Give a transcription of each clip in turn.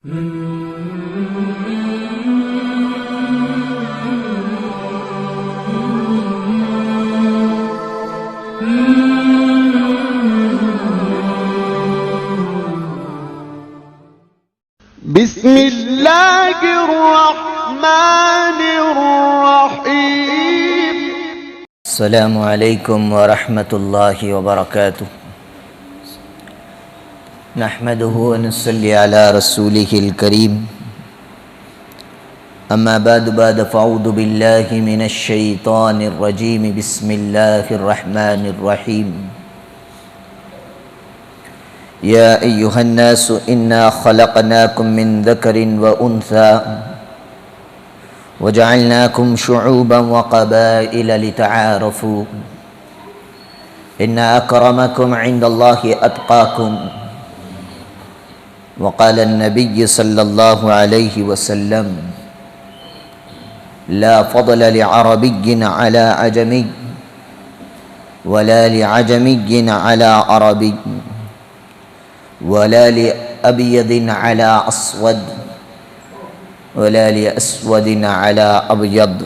بسم اللہ الرحمن الرحیم۔ السلام علیکم ورحمۃ اللہ وبرکاتہ۔ نحمده ونصلی علی رسولہ الکریم، اما بعد فاعوذ باللہ من الشیطان الرجیم، بسم اللہ الرحمن الرحیم۔ یا ایہا الناس انا خلقناکم من ذکر وانثی وجعلناکم شعوبا وقبائل لتعارفوا ان اکرمکم عند اللہ اتقاکم۔ وقال النبی صلی اللہ علیہ وسلم لا فضل لعربی علی عجمی ولا لعجمی علی عربی ولا لأبيض على أسود ولا لأسود على أبيض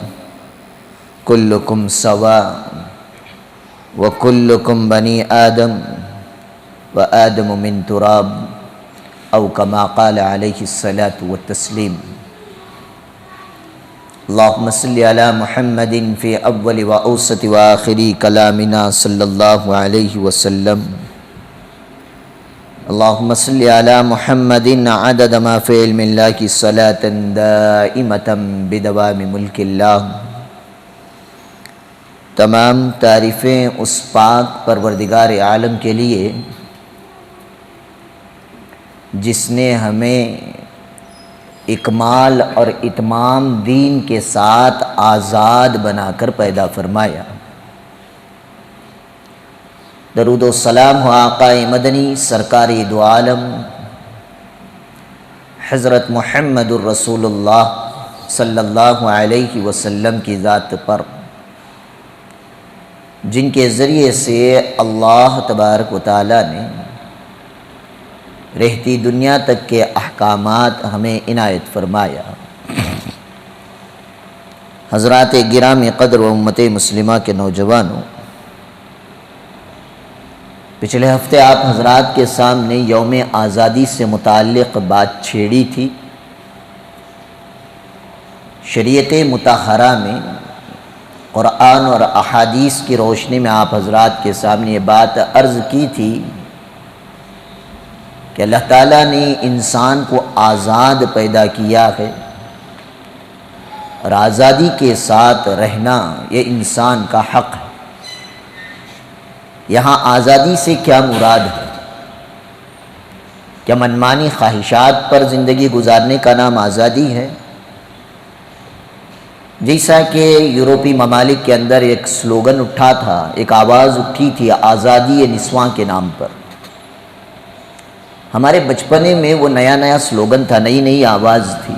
كلكم سواء وكلكم بني آدم وآدم من تراب أو كما قال عليه الصلاة والتسليم۔ اللهم صل على محمد في أول وأوسط وآخر كلامنا صلى الله عليه وسلم۔ اللهم صل على محمد عدد ما في علم الله صلاة دائمة بدوام ملک اللہ۔ تمام تعریفیں اس پاک پروردگار عالم کے لیے جس نے ہمیں اکمال اور اتمام دین کے ساتھ آزاد بنا کر پیدا فرمایا۔ درود و سلام ہو آقا مدنی سرکار دو عالم حضرت محمد الرسول اللہ صلی اللہ علیہ وسلم کی ذات پر، جن کے ذریعے سے اللہ تبارک و تعالی نے رہتی دنیا تک کے احکامات ہمیں عنایت فرمایا۔ حضرات گرامی قدر و امت مسلمہ کے نوجوانوں، پچھلے ہفتے آپ حضرات کے سامنے یوم آزادی سے متعلق بات چھیڑی تھی۔ شریعت مطہرہ میں قرآن اور احادیث کی روشنی میں آپ حضرات کے سامنے یہ بات عرض کی تھی کہ اللہ تعالیٰ نے انسان کو آزاد پیدا کیا ہے، اور آزادی کے ساتھ رہنا یہ انسان کا حق ہے۔ یہاں آزادی سے کیا مراد ہے؟ کیا منمانی خواہشات پر زندگی گزارنے کا نام آزادی ہے؟ جیسا کہ یورپی ممالک کے اندر ایک سلوگن اٹھا تھا، ایک آواز اٹھی تھی آزادی نسواں کے نام پر۔ ہمارے بچپنے میں وہ نیا سلوگن تھا، نئی آواز تھی۔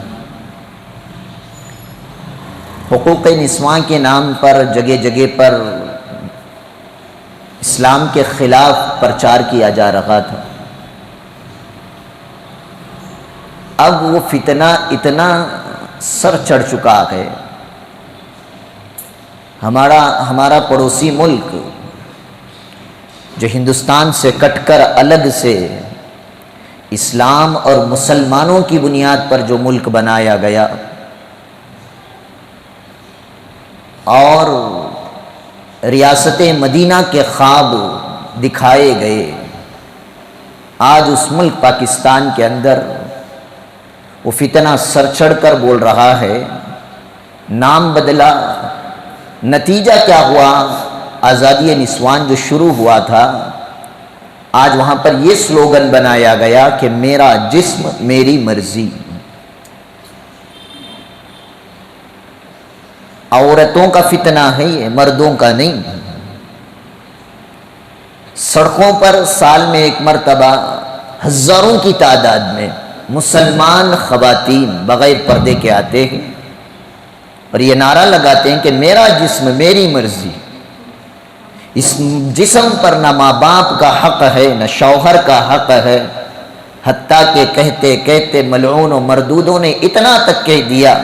حقوق نسواں کے نام پر جگہ جگہ پر اسلام کے خلاف پرچار کیا جا رہا تھا۔ اب وہ فتنہ اتنا سر چڑھ چکا ہے، ہمارا پڑوسی ملک جو ہندوستان سے کٹ کر الگ سے اسلام اور مسلمانوں کی بنیاد پر جو ملک بنایا گیا اور ریاست مدینہ کے خواب دکھائے گئے، آج اس ملک پاکستان کے اندر وہ فتنہ سر چڑھ کر بول رہا ہے۔ نام بدلا، نتیجہ کیا ہوا؟ آزادی نسوان جو شروع ہوا تھا، آج وہاں پر یہ سلوگن بنایا گیا کہ میرا جسم میری مرضی۔ عورتوں کا فتنہ ہے یہ، مردوں کا نہیں۔ سڑکوں پر سال میں ایک مرتبہ ہزاروں کی تعداد میں مسلمان خواتین بغیر پردے کے آتے ہیں اور یہ نعرہ لگاتے ہیں کہ میرا جسم میری مرضی۔ اس جسم پر نہ ماں باپ کا حق ہے، نہ شوہر کا حق ہے، حتیٰ کہ کہتے کہتے ملعون و مردودوں نے اتنا تک کہہ دیا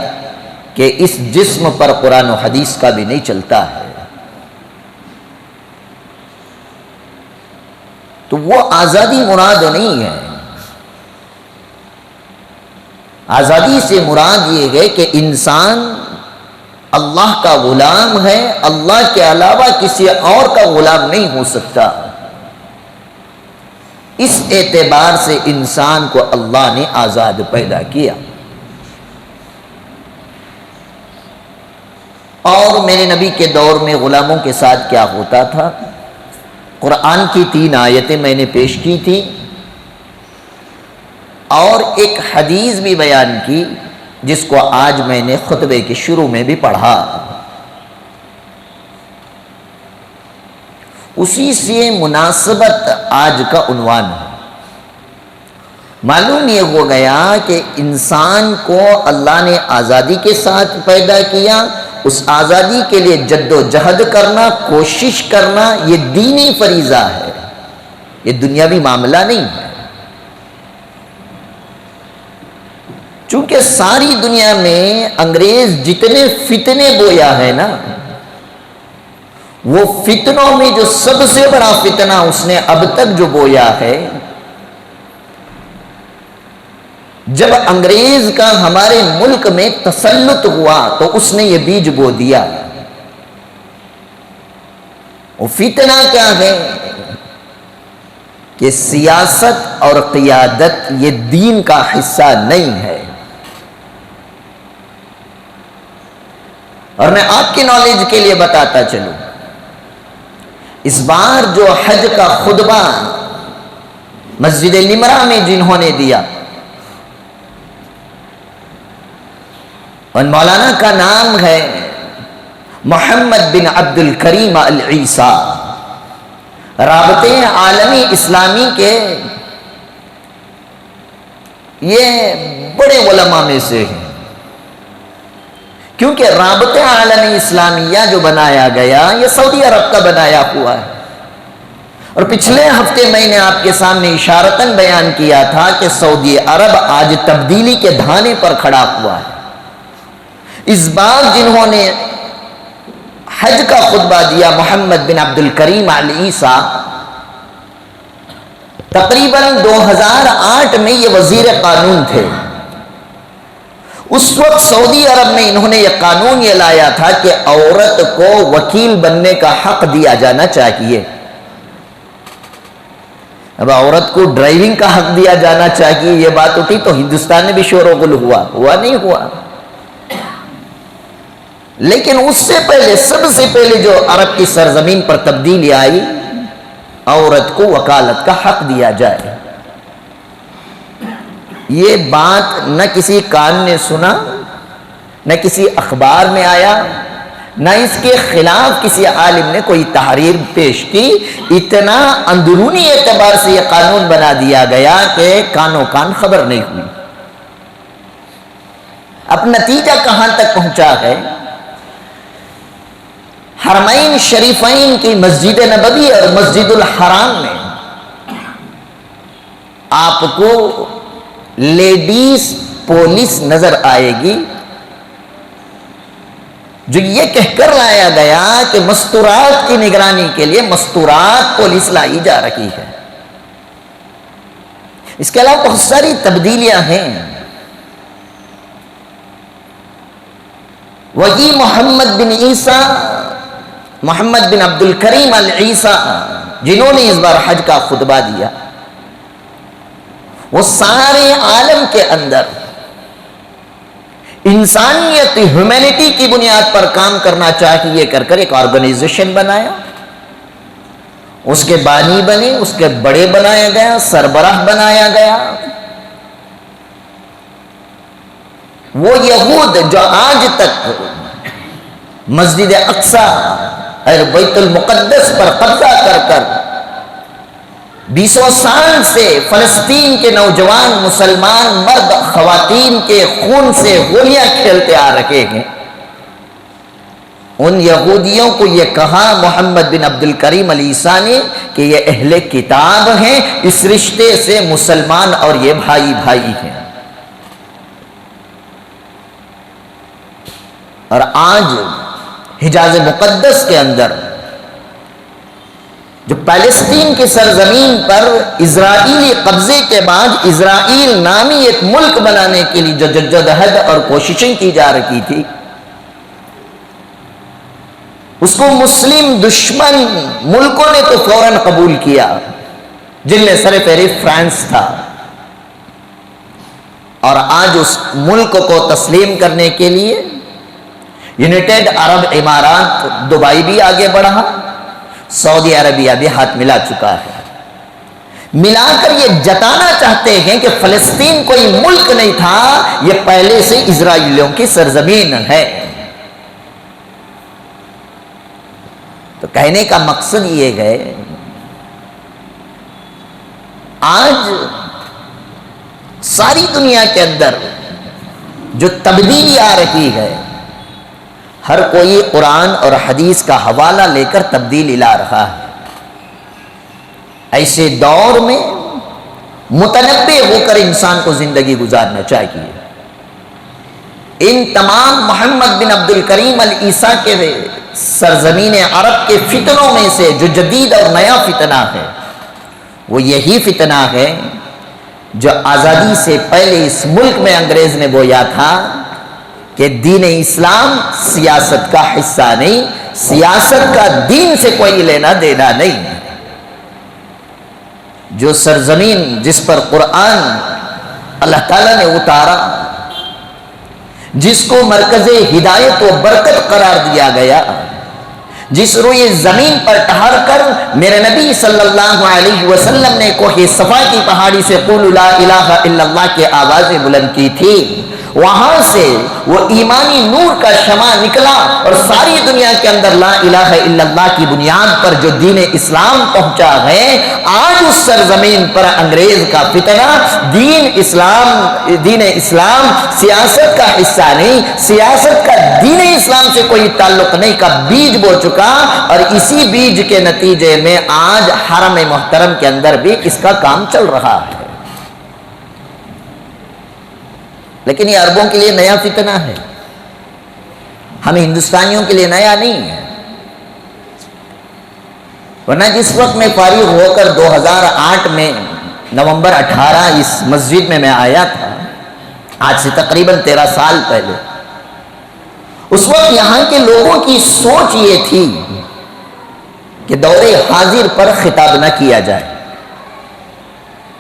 کہ اس جسم پر قرآن و حدیث کا بھی نہیں چلتا ہے۔ تو وہ آزادی مراد نہیں ہے۔ آزادی سے مراد یہ ہے کہ انسان اللہ کا غلام ہے، اللہ کے علاوہ کسی اور کا غلام نہیں ہو سکتا۔ اس اعتبار سے انسان کو اللہ نے آزاد پیدا کیا۔ اور میرے نبی کے دور میں غلاموں کے ساتھ کیا ہوتا تھا؟ قرآن کی 3 آیتیں میں نے پیش کی تھی اور ایک حدیث بھی بیان کی جس کو آج میں نے خطبے کے شروع میں بھی پڑھا۔ اسی سے مناسبت آج کا عنوان ہے۔ معلوم یہ ہو گیا کہ انسان کو اللہ نے آزادی کے ساتھ پیدا کیا، اس آزادی کے لیے جد و جہد کرنا، کوشش کرنا، یہ دینی فریضہ ہے، یہ دنیاوی معاملہ نہیں ہے۔ چونکہ ساری دنیا میں انگریز جتنے فتنے بویا ہے نا، وہ فتنوں میں جو سب سے بڑا فتنہ اس نے اب تک جو بویا ہے، جب انگریز کا ہمارے ملک میں تسلط ہوا تو اس نے یہ بیج بو دیا۔ وہ فتنہ کیا ہے کہ سیاست اور قیادت یہ دین کا حصہ نہیں ہے۔ اور میں آپ کی نالج کے لیے بتاتا چلوں، اس بار جو حج کا خطبہ مسجد نمرہ میں جنہوں نے دیا، اور مولانا کا نام ہے محمد بن عبد الکریم العیسیٰ، رابطے عالمی اسلامی کے یہ بڑے علماء میں سے ہیں، کیونکہ رابطہ عالمی اسلامیہ جو بنایا گیا یہ سعودی عرب کا بنایا ہوا ہے۔ اور پچھلے ہفتے میں نے آپ کے سامنے اشارتاً بیان کیا تھا کہ سعودی عرب آج تبدیلی کے دھانے پر کھڑا ہوا ہے۔ اس بار جنہوں نے حج کا خطبہ دیا محمد بن عبد الکریم العیسیٰ، تقریباً 2008 میں یہ وزیر قانون تھے۔ اس وقت سعودی عرب میں انہوں نے یہ قانون یہ لایا تھا کہ عورت کو وکیل بننے کا حق دیا جانا چاہیے۔ اب عورت کو ڈرائیونگ کا حق دیا جانا چاہیے، یہ بات اٹھی تو ہندوستان میں بھی شور و غل ہوا نہیں ہوا؟ لیکن اس سے پہلے، سب سے پہلے جو عرب کی سرزمین پر تبدیلی آئی، عورت کو وکالت کا حق دیا جائے۔ یہ بات نہ کسی کان نے سنا، نہ کسی اخبار میں آیا، نہ اس کے خلاف کسی عالم نے کوئی تحریر پیش کی۔ اتنا اندرونی اعتبار سے یہ قانون بنا دیا گیا کہ کانوں کان خبر نہیں ہوئی۔ اب نتیجہ کہاں تک پہنچا ہے؟ حرمین شریفین کی مسجد نبوی اور مسجد الحرام میں آپ کو لیڈیز پولیس نظر آئے گی، جو یہ کہہ کر لایا گیا کہ مستورات کی نگرانی کے لیے مستورات پولیس لائی جا رہی ہے۔ اس کے علاوہ بہت ساری تبدیلیاں ہیں۔ وہی محمد بن عیسیٰ، محمد بن عبد الکریم العیسیٰ، جنہوں نے اس بار حج کا خطبہ دیا، وہ سارے عالم کے اندر انسانیت، ہیومینٹی کی بنیاد پر کام کرنا چاہیے کر کر ایک آرگنائزیشن بنایا، اس کے بانی بنے، اس کے بڑے بنایا گیا، سربراہ بنایا گیا۔ وہ یہود جو آج تک مسجد اقصی اور بیت المقدس پر قبضہ کر کر 20 سال سے فلسطین کے نوجوان مسلمان مرد خواتین کے خون سے ہولیاں کھیلتے آ رہے ہیں، ان یہودیوں کو یہ کہا محمد بن عبد الکریم العیسیٰ نے کہ یہ اہل کتاب ہیں، اس رشتے سے مسلمان اور یہ بھائی بھائی ہیں۔ اور آج حجاز مقدس کے اندر جو فلسطین کی سرزمین پر اسرائیلی قبضے کے بعد اسرائیل نامی ایک ملک بنانے کے لیے جو جدوجہد اور کوششیں کی جا رہی تھی، اس کو مسلم دشمن ملکوں نے تو فوراً قبول کیا، جن میں سر فہرست فرانس تھا، اور آج اس ملک کو تسلیم کرنے کے لیے یونائٹڈ عرب امارات دبئی بھی آگے بڑھا، سعودی عربیہ بھی ہاتھ ملا چکا ہے، ملا کر یہ جتانا چاہتے ہیں کہ فلسطین کوئی ملک نہیں تھا، یہ پہلے سے اسرائیلیوں کی سرزمین ہے۔ تو کہنے کا مقصد یہ ہے، آج ساری دنیا کے اندر جو تبدیلی آ رہی ہے، ہر کوئی قرآن اور حدیث کا حوالہ لے کر تبدیلی لا رہا ہے۔ ایسے دور میں متنبع ہو کر انسان کو زندگی گزارنا چاہیے۔ ان تمام محمد بن عبد الکریم العیسیٰ کے سرزمین عرب کے فتنوں میں سے جو جدید اور نیا فتنہ ہے، وہ یہی فتنہ ہے جو آزادی سے پہلے اس ملک میں انگریز نے بویا تھا کہ دین اسلام سیاست کا حصہ نہیں، سیاست کا دین سے کوئی لینا دینا نہیں۔ جو سرزمین جس پر قرآن اللہ تعالیٰ نے اتارا، جس کو مرکز ہدایت و برکت قرار دیا گیا، جس روئے زمین پر ٹھہر کر میرے نبی صلی اللہ علیہ وسلم نے کوہ صفا کی پہاڑی سے قول لا الہ الا اللہ کی آوازیں بلند کی تھی، وہاں سے وہ ایمانی نور کا شمع نکلا اور ساری دنیا کے اندر لا الہ الا اللہ کی بنیاد پر جو دین اسلام پہنچا ہے۔ آج اس سرزمین پر انگریز کا فتنہ دین اسلام سیاست کا حصہ نہیں، سیاست کا دین اسلام سے کوئی تعلق نہیں کا بیج بو چکا، اور اسی بیج کے نتیجے میں آج حرم محترم کے اندر بھی اس کا کام چل رہا ہے۔ لیکن یہ عربوں کے لیے نیا فتنہ ہے، ہمیں ہندوستانیوں کے لیے نیا نہیں ہے۔ ورنہ جس وقت میں فارغ ہو کر 2008 میں نومبر 18 اس مسجد میں آیا تھا، آج سے تقریباً 13 سال پہلے، اس وقت یہاں کے لوگوں کی سوچ یہ تھی کہ دور حاضر پر خطاب نہ کیا جائے۔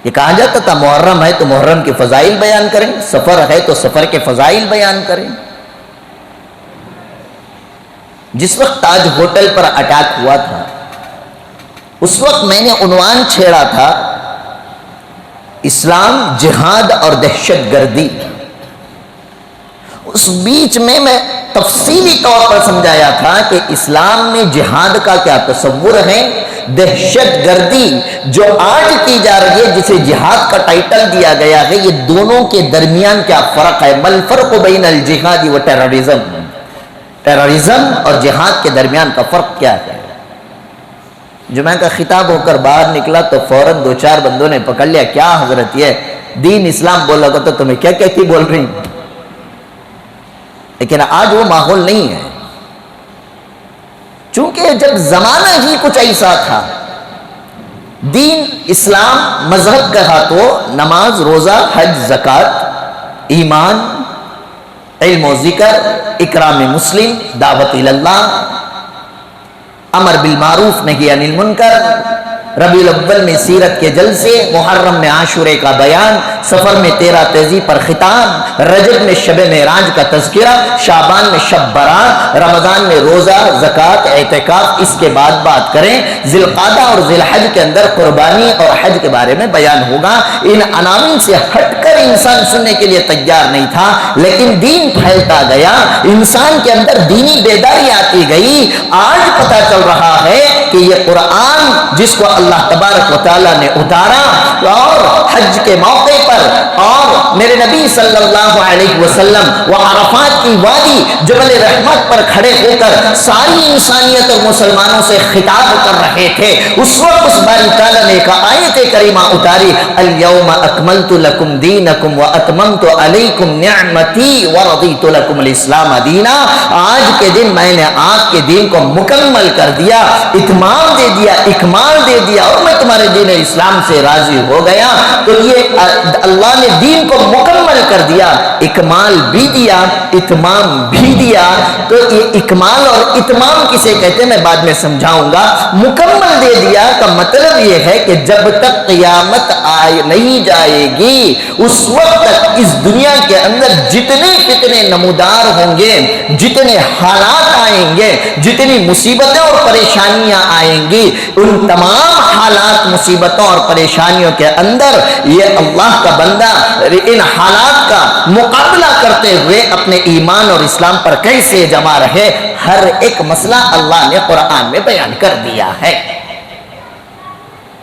یہ کہا جاتا تھا محرم ہے تو محرم کے فضائل بیان کریں، سفر ہے تو سفر کے فضائل بیان کریں۔ جس وقت تاج ہوٹل پر اٹیک ہوا تھا، اس وقت میں نے عنوان چھیڑا تھا اسلام، جہاد اور دہشت گردی۔ اس بیچ میں تفصیلی طور پر سمجھایا تھا کہ اسلام میں جہاد کا کیا تصور ہے، دہشت گردی جو آج کی جا رہی ہے جسے جہاد کا ٹائٹل دیا گیا ہے، یہ دونوں کے درمیان کیا فرق ہے؟ مل فرق بین الجہاد و ٹیررزم، ٹیررزم اور جہاد کے درمیان کا فرق کیا ہے؟ جمعہ کا خطاب ہو کر باہر نکلا تو فوراً 2-4 بندوں نے پکڑ لیا، کیا حضرت یہ دین اسلام بولا گا تو تمہیں کیا کہتی بول رہی؟ لیکن آج وہ ماحول نہیں ہے، چونکہ جب زمانہ ہی کچھ ایسا تھا، دین اسلام مذہب کہا تو نماز، روزہ، حج، زکوٰۃ، ایمان، علم و ذکر، اکرام مسلم، دعوت اللہ، امر بالمعروف نہی عن المنکر، ربیع الاول میں سیرت کے جلسے، محرم میں عاشورے کا بیان، سفر میں 13 تہذیب پر خطاب، رجب میں شب معراج کا تذکرہ، شعبان میں شب برات، رمضان میں روزہ، زکوٰۃ، اعتکاف، اس کے بعد بات کریں ذی القعدہ اور ذی الحج کے اندر قربانی اور حج کے بارے میں بیان ہوگا۔ ان عناوین سے ہٹ کر انسان سننے کے لیے تیار نہیں تھا، لیکن دین پھیلتا گیا، انسان کے اندر دینی بیداری آتی گئی۔ آج پتہ چل رہا ہے کہ یہ قرآن جس کو اللہ تبارک و تعالیٰ نے اتارا اور حج کے موقع پر اور میرے نبی صلی اللہ علیہ وسلم وہ عرفات کی وادی جبل رحمت پر کھڑے ہو کر ساری انسانیت اور مسلمانوں سے خطاب کر رہے تھے، اس وقت اس باری تعالیٰ نے ایک آیت کریمہ اتاری، الیوم اکملت لکم دینکم واتممت علیکم نعمتی ورضیت لکم الاسلام دینا، آج کے دن میں نے آپ کے دین کو مکمل کر دیا، اتمام دے دیا، اکمال دے دیا، اور میں تمہارے دین اسلام سے راضی ہو گیا۔ تو یہ اللہ نے دین کو مکمل کر دیا، اکمال بھی دیا، اتمام بھی دیا۔ تو یہ اکمال اور اتمام کسے کہتے ہیں میں بعد میں سمجھاؤں گا۔ مکمل دے دیا کا مطلب یہ ہے کہ جب تک قیامت نہیں جائے گی اس وقت تک اس دنیا کے اندر جتنے فتنے نمودار ہوں گے، جتنے حالات آئیں گے، جتنی مصیبتیں اور پریشانیاں آئیں گی، ان تمام حالات مصیبتوں اور پریشانیوں کے اندر یہ اللہ کا بندہ ان حالات کا مقابلہ کرتے ہوئے اپنے ایمان اور اسلام پر کیسے جمع رہے، ہر ایک مسئلہ اللہ نے قرآن میں بیان کر دیا ہے۔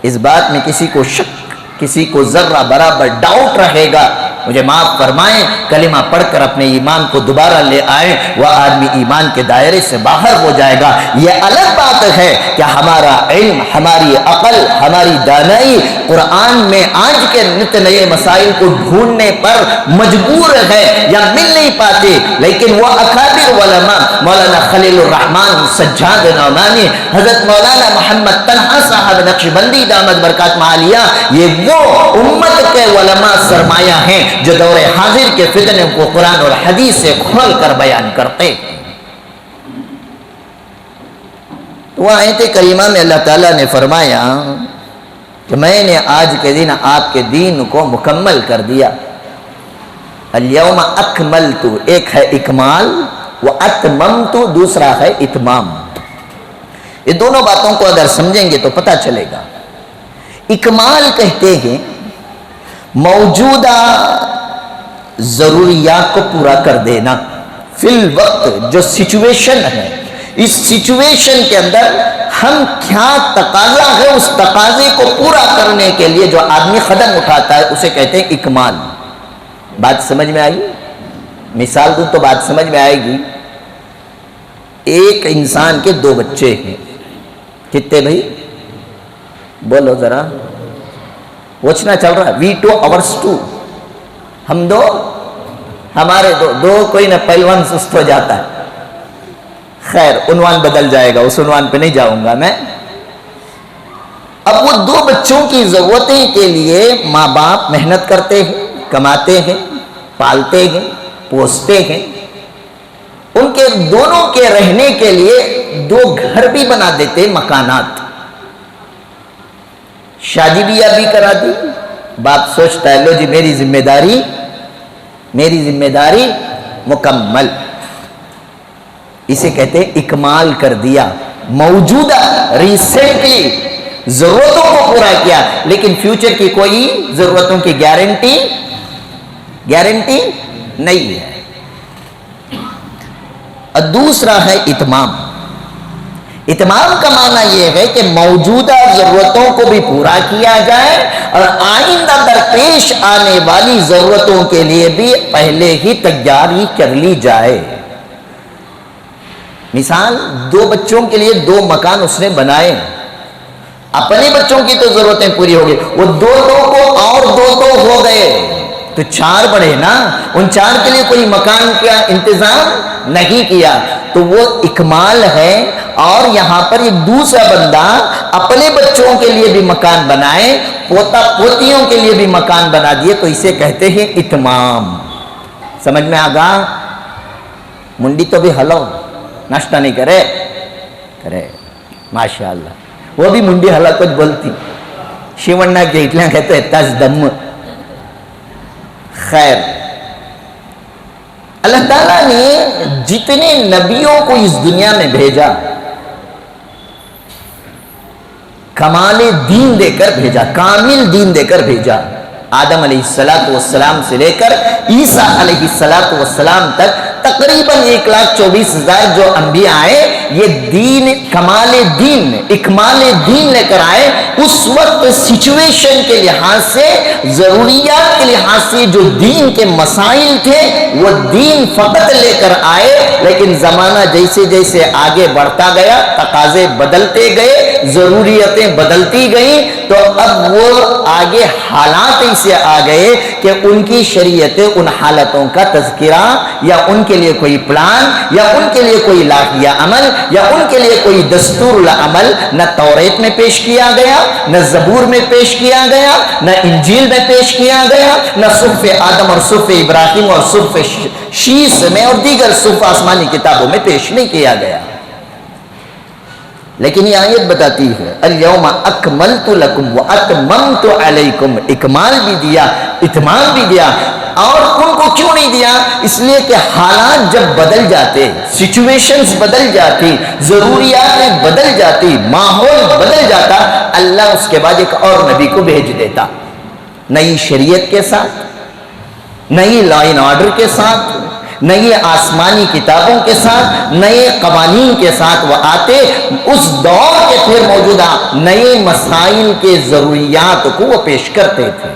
اس بات میں کسی کو شک، کسی کو ذرہ برابر ڈاؤٹ رہے گا، مجھے معاف فرمائیں، کلمہ پڑھ کر اپنے ایمان کو دوبارہ لے آئیں، وہ آدمی ایمان کے دائرے سے باہر ہو جائے گا۔ یہ الگ بات ہے کہ ہمارا علم، ہماری عقل، ہماری دانائی قرآن میں آج کے نت نئے مسائل کو ڈھونڈنے پر مجبور ہے یا مل نہیں پاتے، لیکن وہ اکابر علماء مولانا خلیل الرحمن سجاد نعمانی، حضرت مولانا محمد طلحہ صاحب نقشبندی دامت برکات عالیہ، یہ وہ امت کے علماء سرمایہ ہیں جو دور حاضر کے فتنے کو قرآن اور حدیث سے کھول کر بیان کرتے۔ تو آیت کریمہ میں اللہ تعالیٰ نے فرمایا کہ میں نے آج کے دن آپ کے دین کو مکمل کر دیا۔ الیوم اکملت، ایک ہے اکمال، واتممت دوسرا ہے اتمام۔ یہ دونوں باتوں کو اگر سمجھیں گے تو پتہ چلے گا۔ اکمال کہتے ہیں موجودہ ضروریات کو پورا کر دینا، فی الوقت جو سچویشن ہے، اس سچویشن کے اندر ہم کیا تقاضا ہے اس تقاضے کو پورا کرنے کے لیے جو آدمی قدم اٹھاتا ہے اسے کہتے ہیں اکمال۔ بات سمجھ میں آئی؟ مثال دوں تو بات سمجھ میں آئے گی۔ ایک انسان کے دو بچے ہیں، کتنے بھائی؟ بولو ذرا، وچنا چل رہا ہے، وی ٹو آورس ٹو، ہم دو ہمارے دو کوئی نہ پہلوان سست ہو جاتا ہے۔ خیر عنوان بدل جائے گا، اس عنوان پہ نہیں جاؤں گا میں۔ اب وہ دو بچوں کی ضرورتیں کے لیے ماں باپ محنت کرتے ہیں، کماتے ہیں، پالتے ہیں، پوستے ہیں، ان کے دونوں کے رہنے کے لیے دو گھر بھی بنا دیتے، مکانات، شادی بیاہ بھی کرا دی۔ باپ سوچتا ہے لو جی میری ذمہ داری مکمل، اسے کہتے ہیں اکمال کر دیا۔ موجودہ ریسنٹلی ضرورتوں کو پورا کیا، لیکن فیوچر کی کوئی ضرورتوں کی گارنٹی نہیں ہے۔ اور دوسرا ہے اتمام۔ اتمام کا معنی یہ ہے کہ موجودہ ضرورتوں کو بھی پورا کیا جائے اور آئندہ درپیش آنے والی ضرورتوں کے لیے بھی پہلے ہی تیاری کر لی جائے۔ مثال، دو بچوں کے لیے دو مکان اس نے بنائے، اپنے بچوں کی تو ضرورتیں پوری ہو گئی، وہ دو کو اور دو ہو گئے تو چار بڑھے نا، ان چار کے لیے کوئی مکان کا انتظام نہیں کیا، تو وہ اکمال ہے۔ اور یہاں پر ایک دوسرا بندہ اپنے بچوں کے لیے بھی مکان بنائے، پوتا پوتیوں کے لیے بھی مکان بنا دیے، تو اسے کہتے ہیں اتمام۔ سمجھ میں آگا؟ منڈی تو بھی ہلو، ناشتہ نہیں کرے ماشاءاللہ، وہ بھی منڈی ہلا کچھ بولتی، شیونڈا کے اٹلیاں کہتے ہیں تز دم۔ خیر، اللہ تعالیٰ نے جتنے نبیوں کو اس دنیا میں بھیجا کمال دین دے کر بھیجا، کامل دین دے کر بھیجا۔ آدم علیہ السلام سے لے کر عیسیٰ علیہ السلام تک تقریباً 1,24,000 جو انبیاء آئے، یہ دین کمال دین اکمال دین لے کر آئے، اس وقت سچویشن کے لحاظ سے، ضروریات کے لحاظ سے جو دین کے مسائل تھے وہ دین فقط لے کر آئے، لیکن زمانہ جیسے جیسے آگے بڑھتا گیا، تقاضے بدلتے گئے، ضروریتیں بدلتی گئیں، تو اب وہ آگے حالات ایسے آ گئے کہ ان کی شریعت ان حالتوں کا تذکرہ یا ان کے لیے کوئی پلان یا ان کے لیے کوئی لائحہ عمل یا ان کے لیے کوئی دستور العمل نہ توریت میں پیش کیا گیا، نہ زبور میں پیش کیا گیا، نہ انجیل میں پیش کیا گیا، نہ صحف آدم اور صحف ابراہیم اور صحف شیس میں اور دیگر صحف آسمانی کتابوں میں پیش نہیں کیا گیا۔ لیکن یہ آیت بتاتی ہے الیوم اکملت لکم واتممت علیکم، اکمال بھی دیا، اتمام بھی دیا۔ اور ان کو کیوں نہیں دیا؟ اس لیے کہ حالات جب بدل جاتے، سچویشنز بدل جاتی، ضروریات بدل جاتی، ماحول بدل جاتا، اللہ اس کے بعد ایک اور نبی کو بھیج دیتا، نئی شریعت کے ساتھ، نئی لا اینڈ آرڈر کے ساتھ، نئی آسمانی کتابوں کے ساتھ، نئے قوانین کے ساتھ وہ آتے، اس دور کے پھر موجودہ نئے مسائل کے ضروریات کو وہ پیش کرتے تھے۔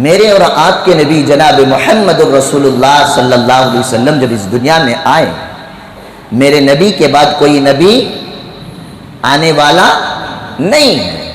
میرے اور آپ کے نبی جناب محمد الرسول اللہ صلی اللہ علیہ وسلم جب اس دنیا میں آئے، میرے نبی کے بعد کوئی نبی آنے والا نہیں ہے۔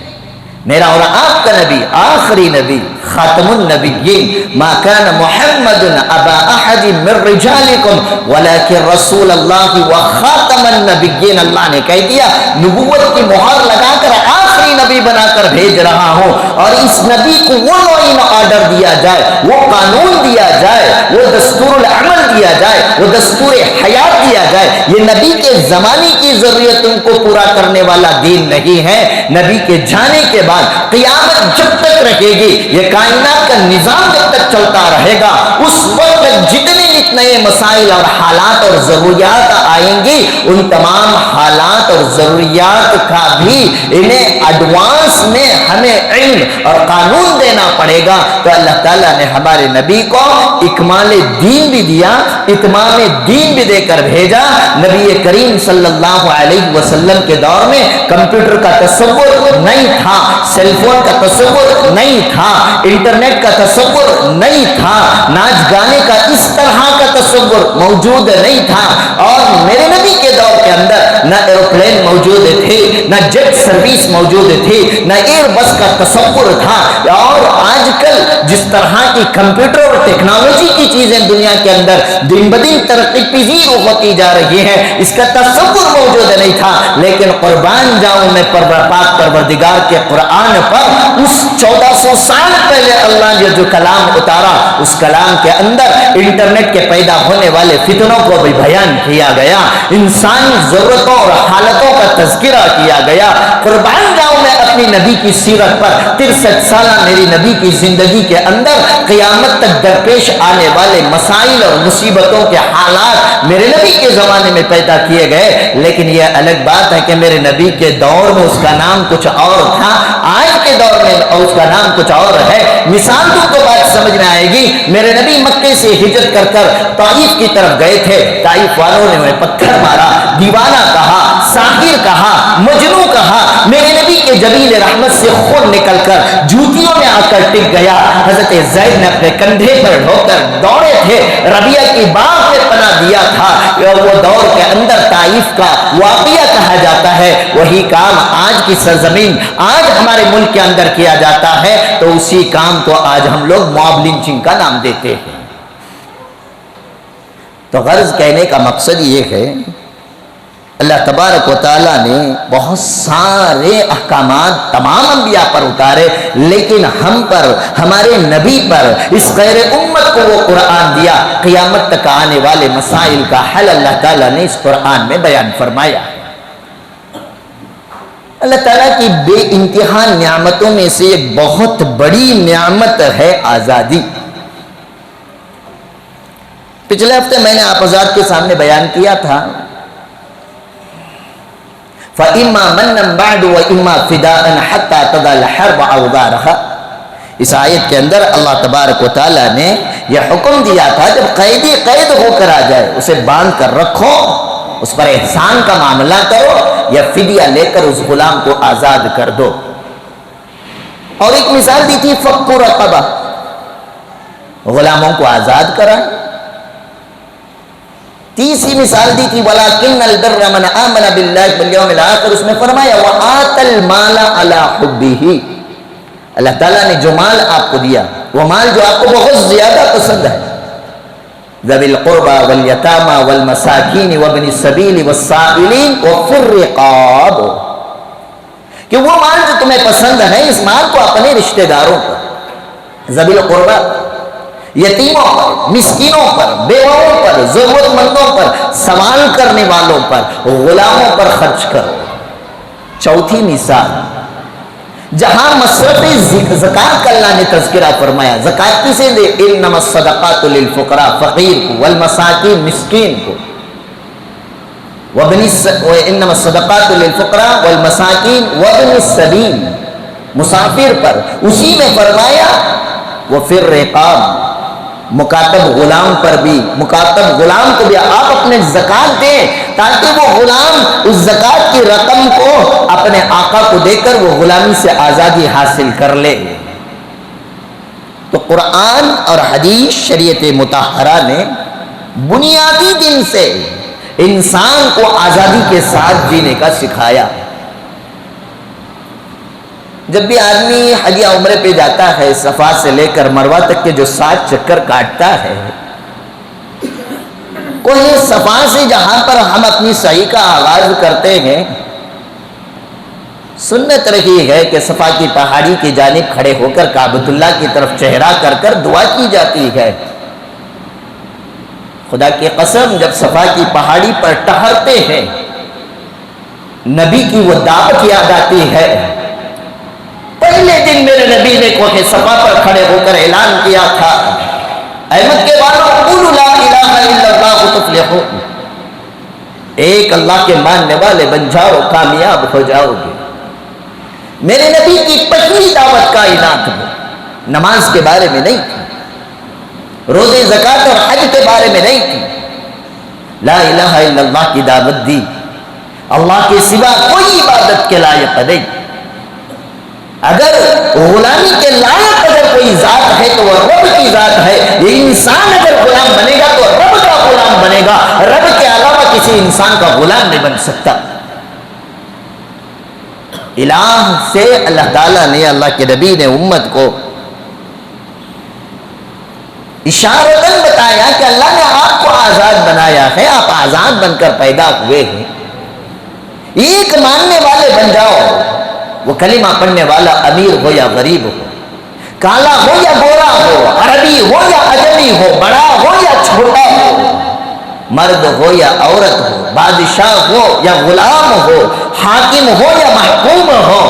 میرا اور آپ کا نبی آخری نبی، خاتم النبیین، ما کان محمد ابا احد من رجالکم ولکن رسول اللہ و خاتم النبیین، اللہ نے کہہ دیا نبوت کی مہر لگا کر آخری نبی بنا کر بھیج رہا ہوں، اور اس نبی کو وہ لائن آرڈر دیا جائے، وہ قانون دیا جائے، وہ دستور العمل دیا جائے، وہ دستور حیات دیا جائے۔ یہ نبی کے زمانے کی ضروریتوں کو پورا کرنے والا دین نہیں ہے۔ نبی کے جانے کے بعد قیامت جب تک رہے گی، یہ کائنات کا نظام جب تک چلتا رہے گا، اس وقت جتنے نئے مسائل اور حالات اور ضروریات آئیں گی، ان تمام حالات اور ضروریات کا بھی انہیں ایڈوانس میں ہمیں علم اور قانون دینا پڑے گا۔ تو اللہ تعالیٰ نے ہمارے نبی کو اکمال دین بھی دیا، اتمام دین بھی دے کر بھیجا۔ نبی کریم صلی اللہ علیہ وسلم کے دور میں کمپیوٹر کا تصور نہیں تھا، سیل فون کا تصور نہیں تھا، انٹرنیٹ کا تصور نہیں تھا، ناچ گانے کا اس طرح کا تصور موجود نہیں تھا، اور میرے نبی کے دور کے اندر نہ ایروپلین موجود تھے، نہ جیٹ سروس موجود تھی، نہ ایئر بس کا تصور تھا۔ اور آج کل جس طرح کی کمپیوٹر اور ٹیکنالوجی کی چیزیں دنیا کے اندر دن بدن ترقی پذیر ہوتی جا رہی ہیں، اس کا تصور موجود نہیں تھا۔ لیکن قربان جاؤں میں پاک پروردگار کے قرآن پر اس 1400 سال پہلے اللہ نے جو کلام اتارا، اس کلام کے اندر انٹرنیٹ کے پیدا ہونے والے فتنوں کو بھی بیان کیا گیا، انسانی ضرورتوں اور حالتوں کا تذکرہ کیا گیا۔ قربان جاؤں میں اپنی نبی کی سیرت پر 63 سالہ میری نبی کی زندگی کے اندر قیامت تک درپیش آنے والے مسائل اور مصیبتوں کے حالات میرے نبی کے زمانے میں پیدا کیے گئے، لیکن یہ الگ بات ہے کہ میرے نبی کے دور میں اس کا نام کچھ اور تھا، آج کے دور میں اس کا نام کچھ اور ہے۔ مثال تو بات سمجھ میں آئے گی، میرے نبی مکے سے ہجرت کر کر طائف کی طرف گئے تھے، طائف والوں نے انہیں پتھر مارا، دیوانہ کہا، ساحر کہا، مجنون کہا، میرے نبی کے جبیل رحمت سے خون نکل کر جوتیوں میں آ کر ٹک گیا۔ حضرت زید نے اپنے کندھے پر ڈھو کر دوڑے تھے، ربیہ کی باغ میں پناہ دیا تھا، وہ دور کے اندر طائف کا واقعہ کہا جاتا ہے۔ وہی کام آج کی سرزمین، آج ہمارے ملک کے اندر کیا جاتا ہے، تو اسی کام کو آج ہم لوگ موب لنچنگ کا نام دیتے ہیں۔ تو غرض کہنے کا مقصد یہ ہے، اللہ تبارک و تعالیٰ نے بہت سارے احکامات تمام انبیاء پر اتارے، لیکن ہم پر، ہمارے نبی پر، اس غیر امت کو وہ قرآن دیا۔ قیامت تک آنے والے مسائل کا حل اللہ تعالیٰ نے اس قرآن میں بیان فرمایا۔ اللہ تعالیٰ کی بے انتہا نعمتوں میں سے ایک بہت بڑی نعمت ہے آزادی۔ پچھلے ہفتے میں نے آپ حضرات کے سامنے بیان کیا تھا، فَإِمَّا مَنًّا بَعْدُ وَإِمَّا فِدَاءً حَتَّى تَضَعَ الْحَرْبُ أَوْزَارَهَا۔ اس آیت کے اندر اللہ تبارک و تعالیٰ نے یہ حکم دیا تھا، جب قیدی قید ہو کر آ جائے اسے باندھ کر رکھو، اس پر احسان کا معاملہ کرو یا فدیہ لے کر اس غلام کو آزاد کر دو۔ اور ایک مثال دی تھی فک رقبہ، غلاموں کو آزاد کرائیں۔ تیسری مثال دی تھی وَلَكِنَّ الْبِرَّ مَنْ آمَنَ بِاللَّهِ وَالْيَوْمِ الْآخِرِ، اس میں فرمایا وَآتَى الْمَالَ عَلَى حُبِّهِ، اللہ تعالیٰ نے جو مال آپ کو دیا وہ مال جو آپ کو بہت زیادہ پسند ہے، ذوی القربى والیتامى والمساکین وابن السبیل والسائلین وفی الرقاب، کہ وہ مال جو تمہیں پسند ہے اس مال کو اپنے رشتہ داروں پر، ذوی القربى یتیموں پر، مسکینوں پر، بیواؤں پر، ضرورت مندوں پر، سوال کرنے والوں پر، غلاموں پر خرچ کرو۔ چوتھی مثال جہاں مصرف زکوٰۃ کا اللہ نے تذکرہ فرمایا، زکوٰۃ کسے دے؟ انما الصدقات للفقراء، فقیر کو، والمساکین، مسکین کو، انما الصدقات للفقراء والمساکین وابن السبیل، مسافر پر۔ اسی میں فرمایا وفی الرقاب، مکاتب غلام پر بھی، مکاتب غلام کو بھی آپ اپنے زکوٰۃ دیں تاکہ وہ غلام اس زکوٰۃ کی رقم کو اپنے آقا کو دے کر وہ غلامی سے آزادی حاصل کر لے۔ تو قرآن اور حدیث شریعت مطہرہ نے بنیادی دن سے انسان کو آزادی کے ساتھ جینے کا سکھایا۔ جب بھی آدمی حج یا عمرے پہ جاتا ہے، صفا سے لے کر مروہ تک کے جو 7 چکر کاٹتا ہے، کوئی صفا سے جہاں پر ہم اپنی سعی کا آغاز کرتے ہیں، سنت رہی ہے کہ صفا کی پہاڑی کی جانب کھڑے ہو کر کعبۃ اللہ کی طرف چہرہ کر کر دعا کی جاتی ہے۔ خدا کی قسم جب صفا کی پہاڑی پر ٹہرتے ہیں، نبی کی وہ دعوت یاد آتی ہے۔ پہلے دن میرے نبی نے کوہ صفا پر کھڑے ہو کر اعلان کیا تھا، اے مکے والوں قولوا لا الہ الا اللہ تفلحوا، ایک اللہ کے ماننے والے بن جاؤ، کامیاب ہو جاؤ گے۔ میرے نبی کی پہلی دعوت کائنات میں نماز کے بارے میں نہیں تھی، روزے، زکوٰۃ اور حج کے بارے میں نہیں تھی، لا الہ الا اللہ کی دعوت دی۔ اللہ کے سوا کوئی عبادت کے لائق نہیں۔ اگر غلامی کے لائق اگر کوئی ذات ہے تو وہ رب کی ذات ہے۔ یہ انسان اگر غلام بنے گا تو رب کا غلام بنے گا، رب کے علاوہ کسی انسان کا غلام نہیں بن سکتا۔ الہ سے اللہ تعالیٰ نے، اللہ کے نبی نے امت کو اشارتاً بتایا کہ اللہ نے آپ کو آزاد بنایا ہے، آپ آزاد بن کر پیدا ہوئے ہیں، ایک ماننے والے بن جاؤ۔ وہ کلمہ پڑھنے والا امیر ہو یا غریب ہو، کالا ہو یا گورا ہو، عربی ہو یا اجمی ہو، بڑا ہو یا چھوٹا ہو، مرد ہو یا عورت ہو، بادشاہ ہو یا غلام ہو، حاکم ہو یا محکوم ہو،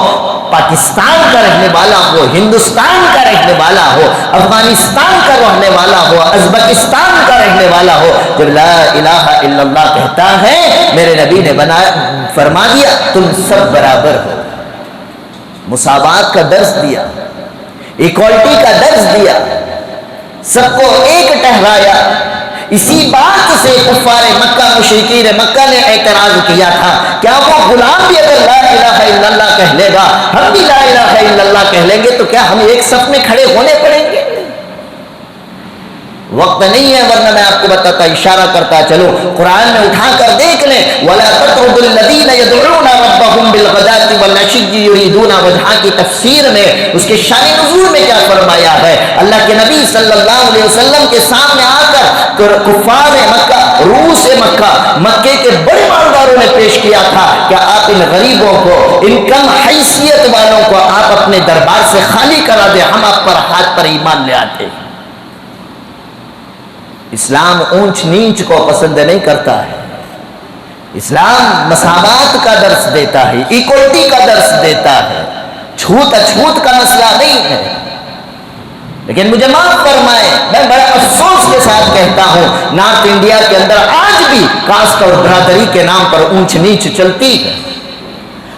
پاکستان کا رہنے والا ہو، ہندوستان کا رہنے والا ہو، افغانستان کا رہنے والا ہو، ازبکستان کا رہنے والا ہو، جب لا الہ الا اللہ کہتا ہے، میرے نبی نے فرما دیا تم سب برابر ہو۔ مساوات کا درس دیا، ایکوالٹی کا درس دیا، سب کو ایک ٹھہرایا۔ اسی بات سے کفار مکہ، مشرکین مکہ نے اعتراض کیا تھا، کیا وہ غلام بھی اگر لا الہ الا اللہ کہہ لے گا، ہم بھی لا الہ الا اللہ کہہ لیں گے تو کیا ہم ایک صف میں کھڑے ہونے پڑیں گے؟ وقت نہیں ہے ورنہ میں آپ کو بتاتا، اشارہ کرتا چلو، قرآن میں اٹھا کر دیکھ لیں، وَلَا تَطْرُدُوا الَّذِينَ يَدْعُونَ رَبَّهُمْ بِالْغَدَاةِ وَالْعَشِيِّ يُرِيدُونَ وَجْهَهُ کی تفسیر میں اس کے شان نزول میں کیا فرمایا ہے؟ اللہ کے نبی صلی اللہ علیہ وسلم کے سامنے آ کر کفار مکہ، روس مکہ، مکے کے بڑے مالداروں نے پیش کیا تھا، کیا آپ ان غریبوں کو، ان کم حیثیت والوں کو آپ اپنے دربار سے خالی کرا دیں، ہم آپ پر ہاتھ پر ایمان لے آتے ہیں۔ اسلام اونچ نیچ کو پسند نہیں کرتا ہے، اسلام مساوات کا درس دیتا ہے، ایکوالٹی کا درس دیتا ہے، چھوت اچھوت کا مسئلہ نہیں ہے۔ لیکن مجھے معاف فرمائیں، میں بڑے افسوس کے ساتھ کہتا ہوں، نارتھ انڈیا کے اندر آج بھی کاسٹ اور برادری کے نام پر اونچ نیچ چلتی ہے۔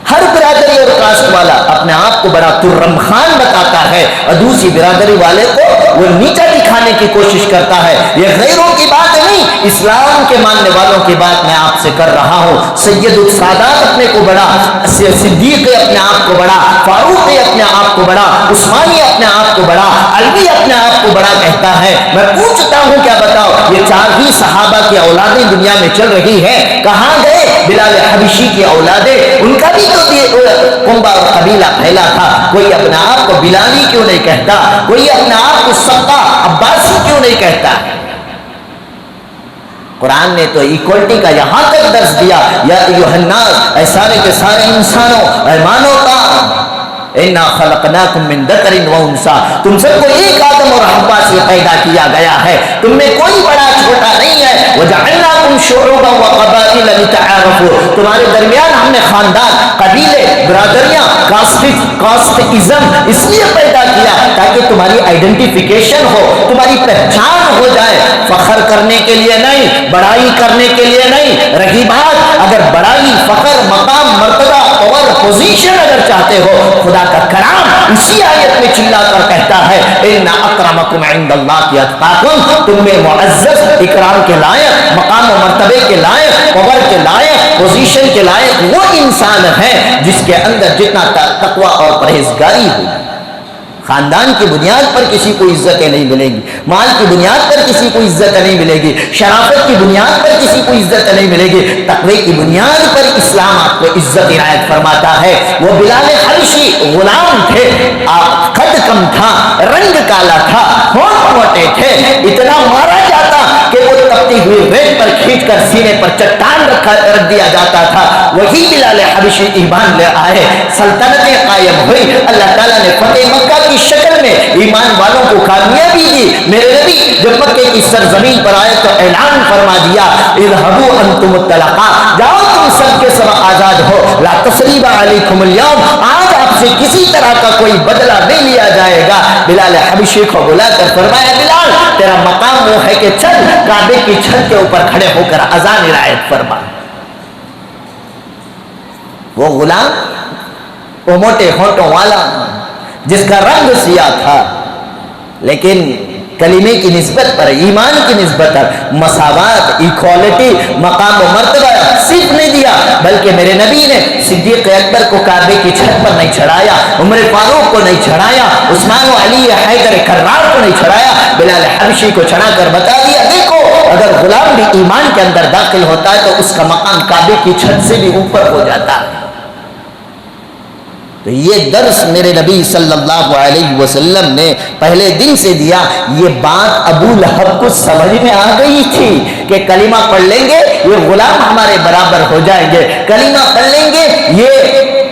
ہر برادری اور کاسٹ والا اپنے آپ کو بڑا ترم خان بتاتا ہے اور دوسری برادری والے کو وہ نیچا دکھانے کی کوشش کرتا ہے۔ یہ غیروں کی بات نہیں، اسلام کے ماننے والوں کی بات میں آپ سے کر رہا ہوں. سید السادات اپنے کو بڑا، صدیق اپنے آپ کو بڑا، فاروق اپنے آپ کو بڑا، عثمانی اپنے آپ کو بڑا، علی اپنے آپ کو بڑا کہتا ہے. میں پوچھتا ہوں کیا بتاؤ یہ چار ہی صحابہ کی اولادیں دنیا میں چل رہی ہیں، کہاں گئے بلال حبشی کی اولادیں؟ ان کا بھی تو کنبہ اور قبیلہ پھیلا تھا. کوئی اپنے آپ کو بلالی کیوں نہیں کہتا؟ کوئی اپنے آپ کو سبا عباسی کیوں نہیں کہتا؟ قرآن نے تو ایکوالٹی کا یہاں تک درس دیا، یا ایھا الناس، اے سارے کے سارے انسانوں، اے مانو کا، انا خلقناکم من ذکر و انثی، تم سب کو ایک آدم اور حوا سے پیدا کیا گیا ہے، تم میں کوئی بڑا چھوٹا نہیں ہے. وجعلناکم شعوبا وقبائل لتعارفوا، تمہارے درمیان ہم نے خاندان، قبیلے، برادریاں، کاسٹزم اس لیے پیدا کیا تاکہ تمہاری آئیڈینٹیفیکیشن ہو، تمہاری پہچان ہو جائے. فخر کرنے کے لیے نہیں، بڑائی کرنے کے لیے نہیں. رہی بات اگر بڑائی، فخر، مقام، مرتبہ اور پوزیشن اگر چاہتے ہو، خدا کا کلام اسی آیت میں چلا کر کہتا ہے ان اکرمکم عند اللہ اتقاکم، تم میں معزز، اکرام کے لائق، مقام و مرتبے کے لائق، پاور کے لائق، پوزیشن کے لائق وہ انسان ہے جس کے اندر جتنا تقوی اور پرہیزگاری ہو. خاندان کی بنیاد پر کسی کو عزتیں نہیں ملیں گی، مال کی بنیاد پر کسی کو عزت نہیں ملے گی، شرافت کی بنیاد پر کسی کو عزت نہیں ملے گی. تقوی کی بنیاد پر اسلام آپ کو عزت عنایت فرماتا ہے. وہ بلال حبشی غلام تھے، قد کم تھا، رنگ کالا تھا، ہونٹ موٹے تھے، اتنا مارا جاتا کہ وہ تپتی ہوئی ریت پر کھینچ کر سینے پر چٹان رکھ دیا جاتا تھا. وہی بلال حبشی ایمان لے آئے، سلطنتیں قائم ہوئی، اللہ تعالیٰ نے فتح مکہ کی شکل میں ایمان والوں کو کامیابی دی. میرے نبی جب مکے کی سرزمین پر آئے تو اعلان فرما دیا اذهبوا انتم الطلقاء، جاؤ تم سب کے سب آزاد ہو، لا تثریب علیکم اليوم، آج آپ سے کسی طرح کا کوئی بدلہ نہیں لیا جائے گا. بلال حبشی کو بلا کر فرمایا بلال تیرا مقام وہ ہے کہ چل کعبے کی چھت کے اوپر کھڑے ہو کر اذان عنایت فرما. وہ غلام، وہ موٹے ہونٹوں والا جس کا رنگ سیاہ تھا، لیکن کلمے کی نسبت پر، ایمان کی نسبت پر مساوات، ایکوالٹی، مقام و مرتبہ صرف نہیں دیا، بلکہ میرے نبی نے صدیق اکبر کو کعبے کی چھت پر نہیں چڑھایا، عمر فاروق کو نہیں چڑھایا، عثمان و علی حیدر کرار کو نہیں چڑھایا، بلال حبشی کو چڑھا کر بتا دیا دیکھو اگر غلام بھی ایمان کے اندر داخل ہوتا ہے تو اس کا مقام کعبے کی چھت سے بھی اوپر ہو جاتا ہے. تو یہ درس میرے نبی صلی اللہ علیہ وسلم نے پہلے دن سے دیا. یہ بات ابو لہب کو سمجھ میں آ گئی تھی کہ کلمہ پڑھ لیں گے یہ غلام ہمارے برابر ہو جائیں گے، کلمہ پڑھ لیں گے یہ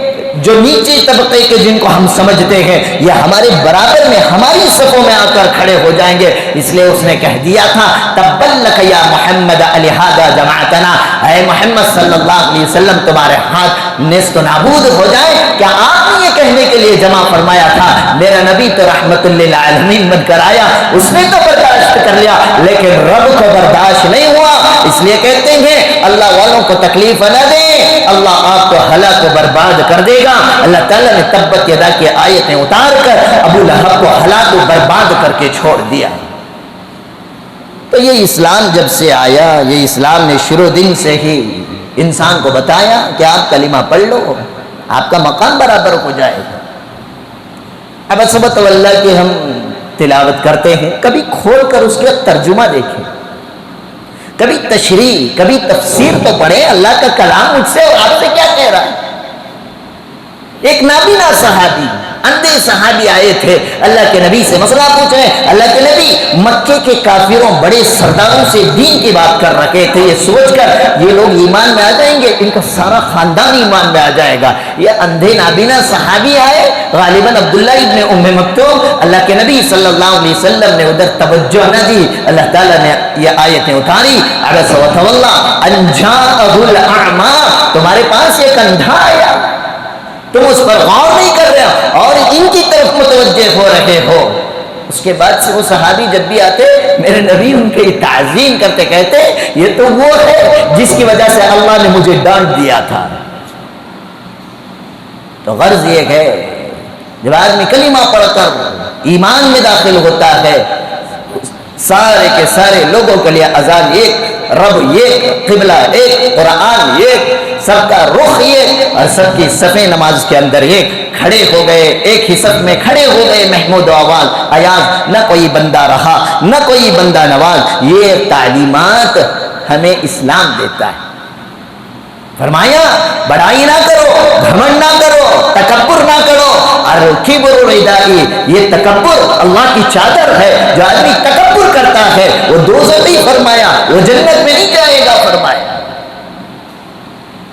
جو نیچے طبقے کے جن کو ہم سمجھتے ہیں یہ ہمارے برابر میں ہماری صفوں میں آ کر کھڑے ہو جائیں گے. اس لیے اس نے کہہ دیا تھا تبا لک یا محمد لہذا جمعتنا، اے محمد صلی اللہ علیہ وسلم تمہارے ہاتھ نیست و نابود ہو جائے. کیا آپ نے یہ کہنے کے لیے جمع فرمایا تھا؟ میرا نبی تو رحمت للعالمین بن کر آیا، اس نے تو برداشت کر لیا لیکن رب کو برداشت نہیں ہوا. اس لیے کہتے ہیں اللہ والوں کو تکلیف نہ دیں، اللہ آپ کو ہلاک و برباد کر دے گا. اللہ تعالیٰ نے تبت یدا کی آیتیں اتار کر ابو لہب کو ہلاک و برباد کر کے چھوڑ دیا. تو یہ اسلام جب سے آیا، یہ اسلام نے شروع دن سے ہی انسان کو بتایا کہ آپ کلمہ پڑھ لو آپ کا مقام برابر ہو جائے گا. اب سبت اللہ کی ہم تلاوت کرتے ہیں، کبھی کھول کر اس کے ترجمہ دیکھیں، کبھی تشریح، کبھی تفسیر تو پڑھیں. اللہ کا کلام مجھ سے اور آپ سے کیا کہہ رہا ہے؟ ایک نابینا صحابی، اندھے صحابی آئے تھے اللہ کے نبی سے مسئلہ پوچھ رہے ہیں. اللہ کے نبی مکے کے کافروں بڑے سرداروں سے دین کی بات کر رکھے تھے، یہ سوچ کر یہ لوگ ایمان میں آ جائیں گے، ان کا سارا خاندان ایمان میں آ جائے گا. یہ اندھے نابینا صحابی آئے، غالباً عبداللہ ابن ام مکتوم. اللہ کے نبی صلی اللہ علیہ وسلم نے ادھر توجہ نہ دی. اللہ تعالیٰ نے یہ آیتیں اتاری عبس وتولی ان جاءہ الاعمی، تمہارے پاس ایک اندھا آیا، تم اس پر غور نہیں کر رہے اور ان کی طرف متوجہ ہو رہے ہو. اس کے بعد سے وہ صحابی جب بھی آتے میرے نبی ان کی تعظیم کرتے، کہتے یہ تو وہ ہے جس کی وجہ سے اللہ نے مجھے ڈانٹ دیا تھا. تو غرض یہ ہے جب آدمی کلمہ پڑھ کر ایمان میں داخل ہوتا ہے، سارے کے سارے لوگوں کے لیے اذان ایک رب ایک، قبلہ ایک، قرآن ایک، سب کا رخ ایک، اور سب کی صفیں نماز کے اندر ایک، کھڑے ہو گئے ایک ہی صف میں، کھڑے ہو گئے محمود و آواز ایاز، نہ کوئی بندہ رہا نہ کوئی بندہ نواز۔ یہ تعلیمات ہمیں اسلام دیتا ہے۔ فرمایا بڑائی نہ کرو، گھمنڈ نہ کرو، تکبر نہ کرو، الکبر ردائی، یہ تکبر اللہ کی چادر ہے، جو آدمی تکبر کرتا ہے وہ دوزخی، فرمایا وہ جنت میں نہیں جائے گا، فرمایا۔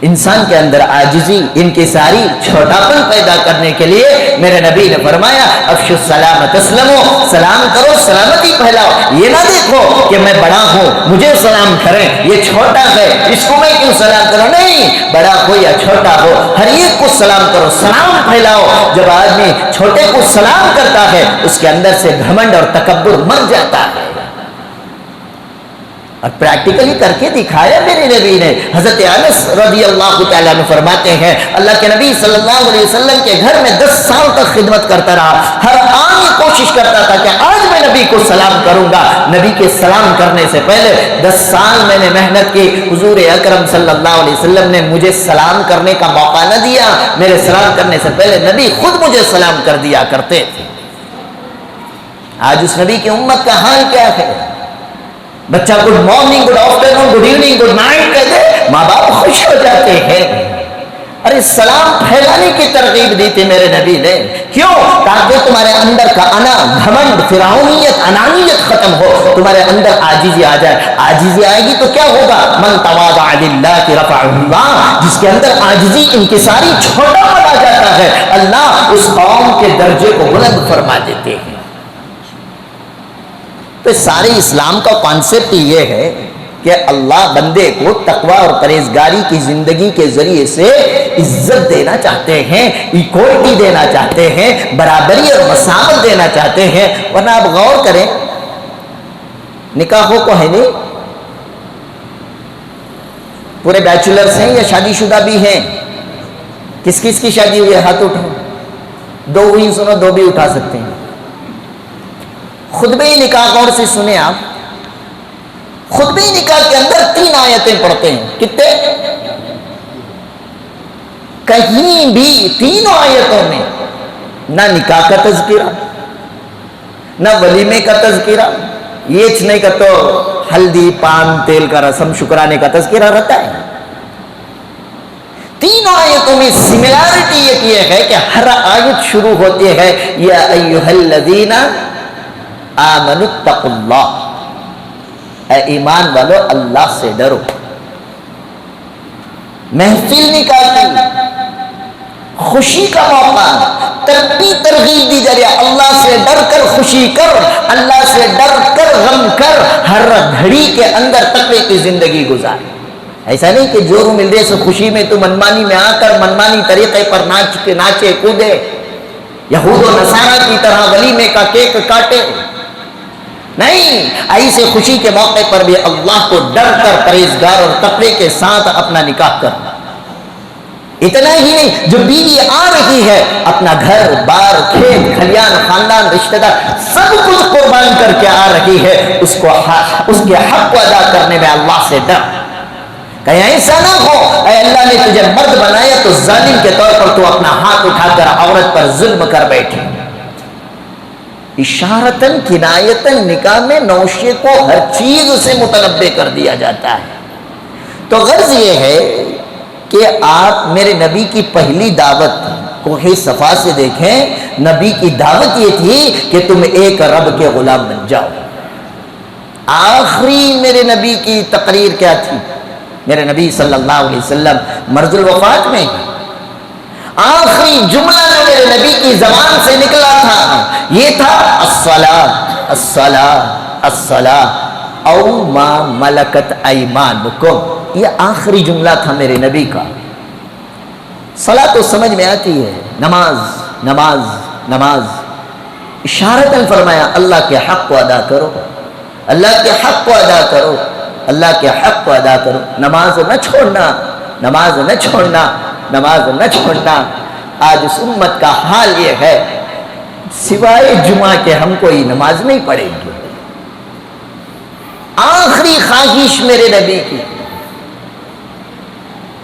انسان کے اندر عاجزی، انکساری، چھوٹاپن پیدا کرنے کے لیے میرے نبی نے فرمایا افشوا السلام تسلموا، سلام کرو سلامتی پھیلاؤ۔ یہ نہ دیکھو کہ میں بڑا ہوں مجھے سلام کریں، یہ چھوٹا ہے اس کو میں کیوں سلام کروں، نہیں، بڑا ہو یا چھوٹا ہو ہر ایک کو سلام کرو، سلام پھیلاؤ۔ جب آدمی چھوٹے کو سلام کرتا ہے اس کے اندر سے گھمنڈ اور تکبر مر جاتا ہے، اور پریکٹیکلی کر کے دکھایا میرے نبی نے۔ حضرت انس رضی اللہ تعالیٰ عنہ فرماتے ہیں اللہ کے نبی صلی اللہ علیہ وسلم کے گھر میں 10 سال تک خدمت کرتا رہا، ہر آن یہ کوشش کرتا تھا کہ آج میں نبی کو سلام کروں گا۔ نبی کے سلام کرنے سے پہلے 10 سال میں نے محنت کی، حضور اکرم صلی اللہ علیہ وسلم نے مجھے سلام کرنے کا موقع نہ دیا، میرے سلام کرنے سے پہلے نبی خود مجھے سلام کر دیا کرتے تھے۔ آج اس نبی کی امت کا حال کیا ہے؟ بچہ good morning, good afternoon, good evening, good night کہتے ماں باپ خوش ہو جاتے ہیں۔ ارے سلام پھیلانے کی ترغیب دی تھی میرے نبی نے، کیوں؟ تاکہ تمہارے اندر کا انا، گھمنڈ، فرعونیت، انانیت ختم ہو، تمہارے اندر عاجزی آ جائے۔ عاجزی آئے گی تو کیا ہوگا؟ من تواضع للہ رفعہ اللہ، جس کے اندر عاجزی، انکساری، چھوٹا پن آ جاتا ہے، اللہ اس قوم کے درجے کو بلند فرما دیتے ہیں۔ تو سارے اسلام کا کانسیپٹ یہ ہے کہ اللہ بندے کو تقوی اور پرہیزگاری کی زندگی کے ذریعے سے عزت دینا چاہتے ہیں، ایکوالٹی دینا چاہتے ہیں، برابری اور مساوت دینا چاہتے ہیں۔ ورنہ آپ غور کریں، نکاحوں کو ہے نہیں، پورے بیچلرز ہیں یا شادی شدہ بھی ہیں؟ کس کس کی شادی ہوئی ہے؟ ہاتھ اٹھاؤ۔ 2 ہوئی سنو، 2 بھی اٹھا سکتے ہیں۔ خطبہ نکاح غور سے سنیں آپ، خطبہ نکاح کے اندر 3 آیتیں پڑھتے ہیں، کتنے؟ کہیں بھی 3 آیتوں میں نہ نکاح کا تذکرہ، نہ ولیمے کا تذکرہ، یہ نہیں کہ تو ہلدی پان تیل کا رسم شکرانے کا تذکرہ رہتا ہے۔ 3 آیتوں میں سملیرٹی یہ ہے کہ ہر آیت شروع ہوتی ہے یا ایھا الذین آمنوا اتقوا اللہ، اے ایمان والو اللہ سے ڈرو۔ محفل نکاح کی خوشی کا موقع، ترغیب دی جا رہی ہے، اللہ سے ڈر کر خوشی کر، اللہ سے ڈر کر غم کر، ہر گھڑی کے اندر تقوی کی زندگی گزار۔ ایسا نہیں کہ جورو مل رہے سے خوشی میں تو منمانی میں آ کر منمانی طریقے پر ناچے کودے، یہود و نصارہ کی طرح ولیمے کا کیک کاٹے، نہیں، ایسے خوشی کے موقع پر بھی اللہ کو ڈر کر پرہیزگار اور تقوی کے ساتھ اپنا نکاح کرنا۔ اتنا ہی نہیں، جو بیوی آ رہی ہے اپنا گھر بار، کھیت کھلیان، خاندان، رشتہ دار سب کچھ قربان کر کے آ رہی ہے، اس کے حق کو ادا کرنے میں اللہ سے ڈر۔ کہیں ایسا نہ ہو اے اللہ نے تجھے مرد بنایا تو ظالم کے طور پر تو اپنا ہاتھ اٹھا کر عورت پر ظلم کر بیٹھے۔ اشارتاً کنایتاً نکاح میں نوشے کو ہر چیز سے متنبع کر دیا جاتا ہے۔ تو غرض یہ ہے کہ آپ میرے نبی کی پہلی دعوت کوہ صفا سے دیکھیں، نبی کی دعوت یہ تھی کہ تم ایک رب کے غلام بن جاؤ۔ آخری میرے نبی کی تقریر کیا تھی؟ میرے نبی صلی اللہ علیہ وسلم مرض الوفات میں آخری جملہ جو میرے نبی کی زبان سے نکلا تھا یہ تھا الصلاۃ الصلاۃ الصلاۃ او ما ملکت ایمانکم۔ یہ آخری جملہ تھا میرے نبی کا۔ صلاۃ تو سمجھ میں آتی ہے، نماز نماز نماز، اشارتاً فرمایا اللہ کے حق کو ادا کرو، اللہ کے حق کو ادا کرو، اللہ کے حق کو ادا کرو، نماز نہ چھوڑنا، نماز نہ چھوڑنا، نماز نہ چھوڑنا۔ آج اس امت کا حال یہ ہے سوائے جمعہ کے ہم کوئی نماز نہیں پڑھیں گے۔ آخری خواہش میرے نبی کی.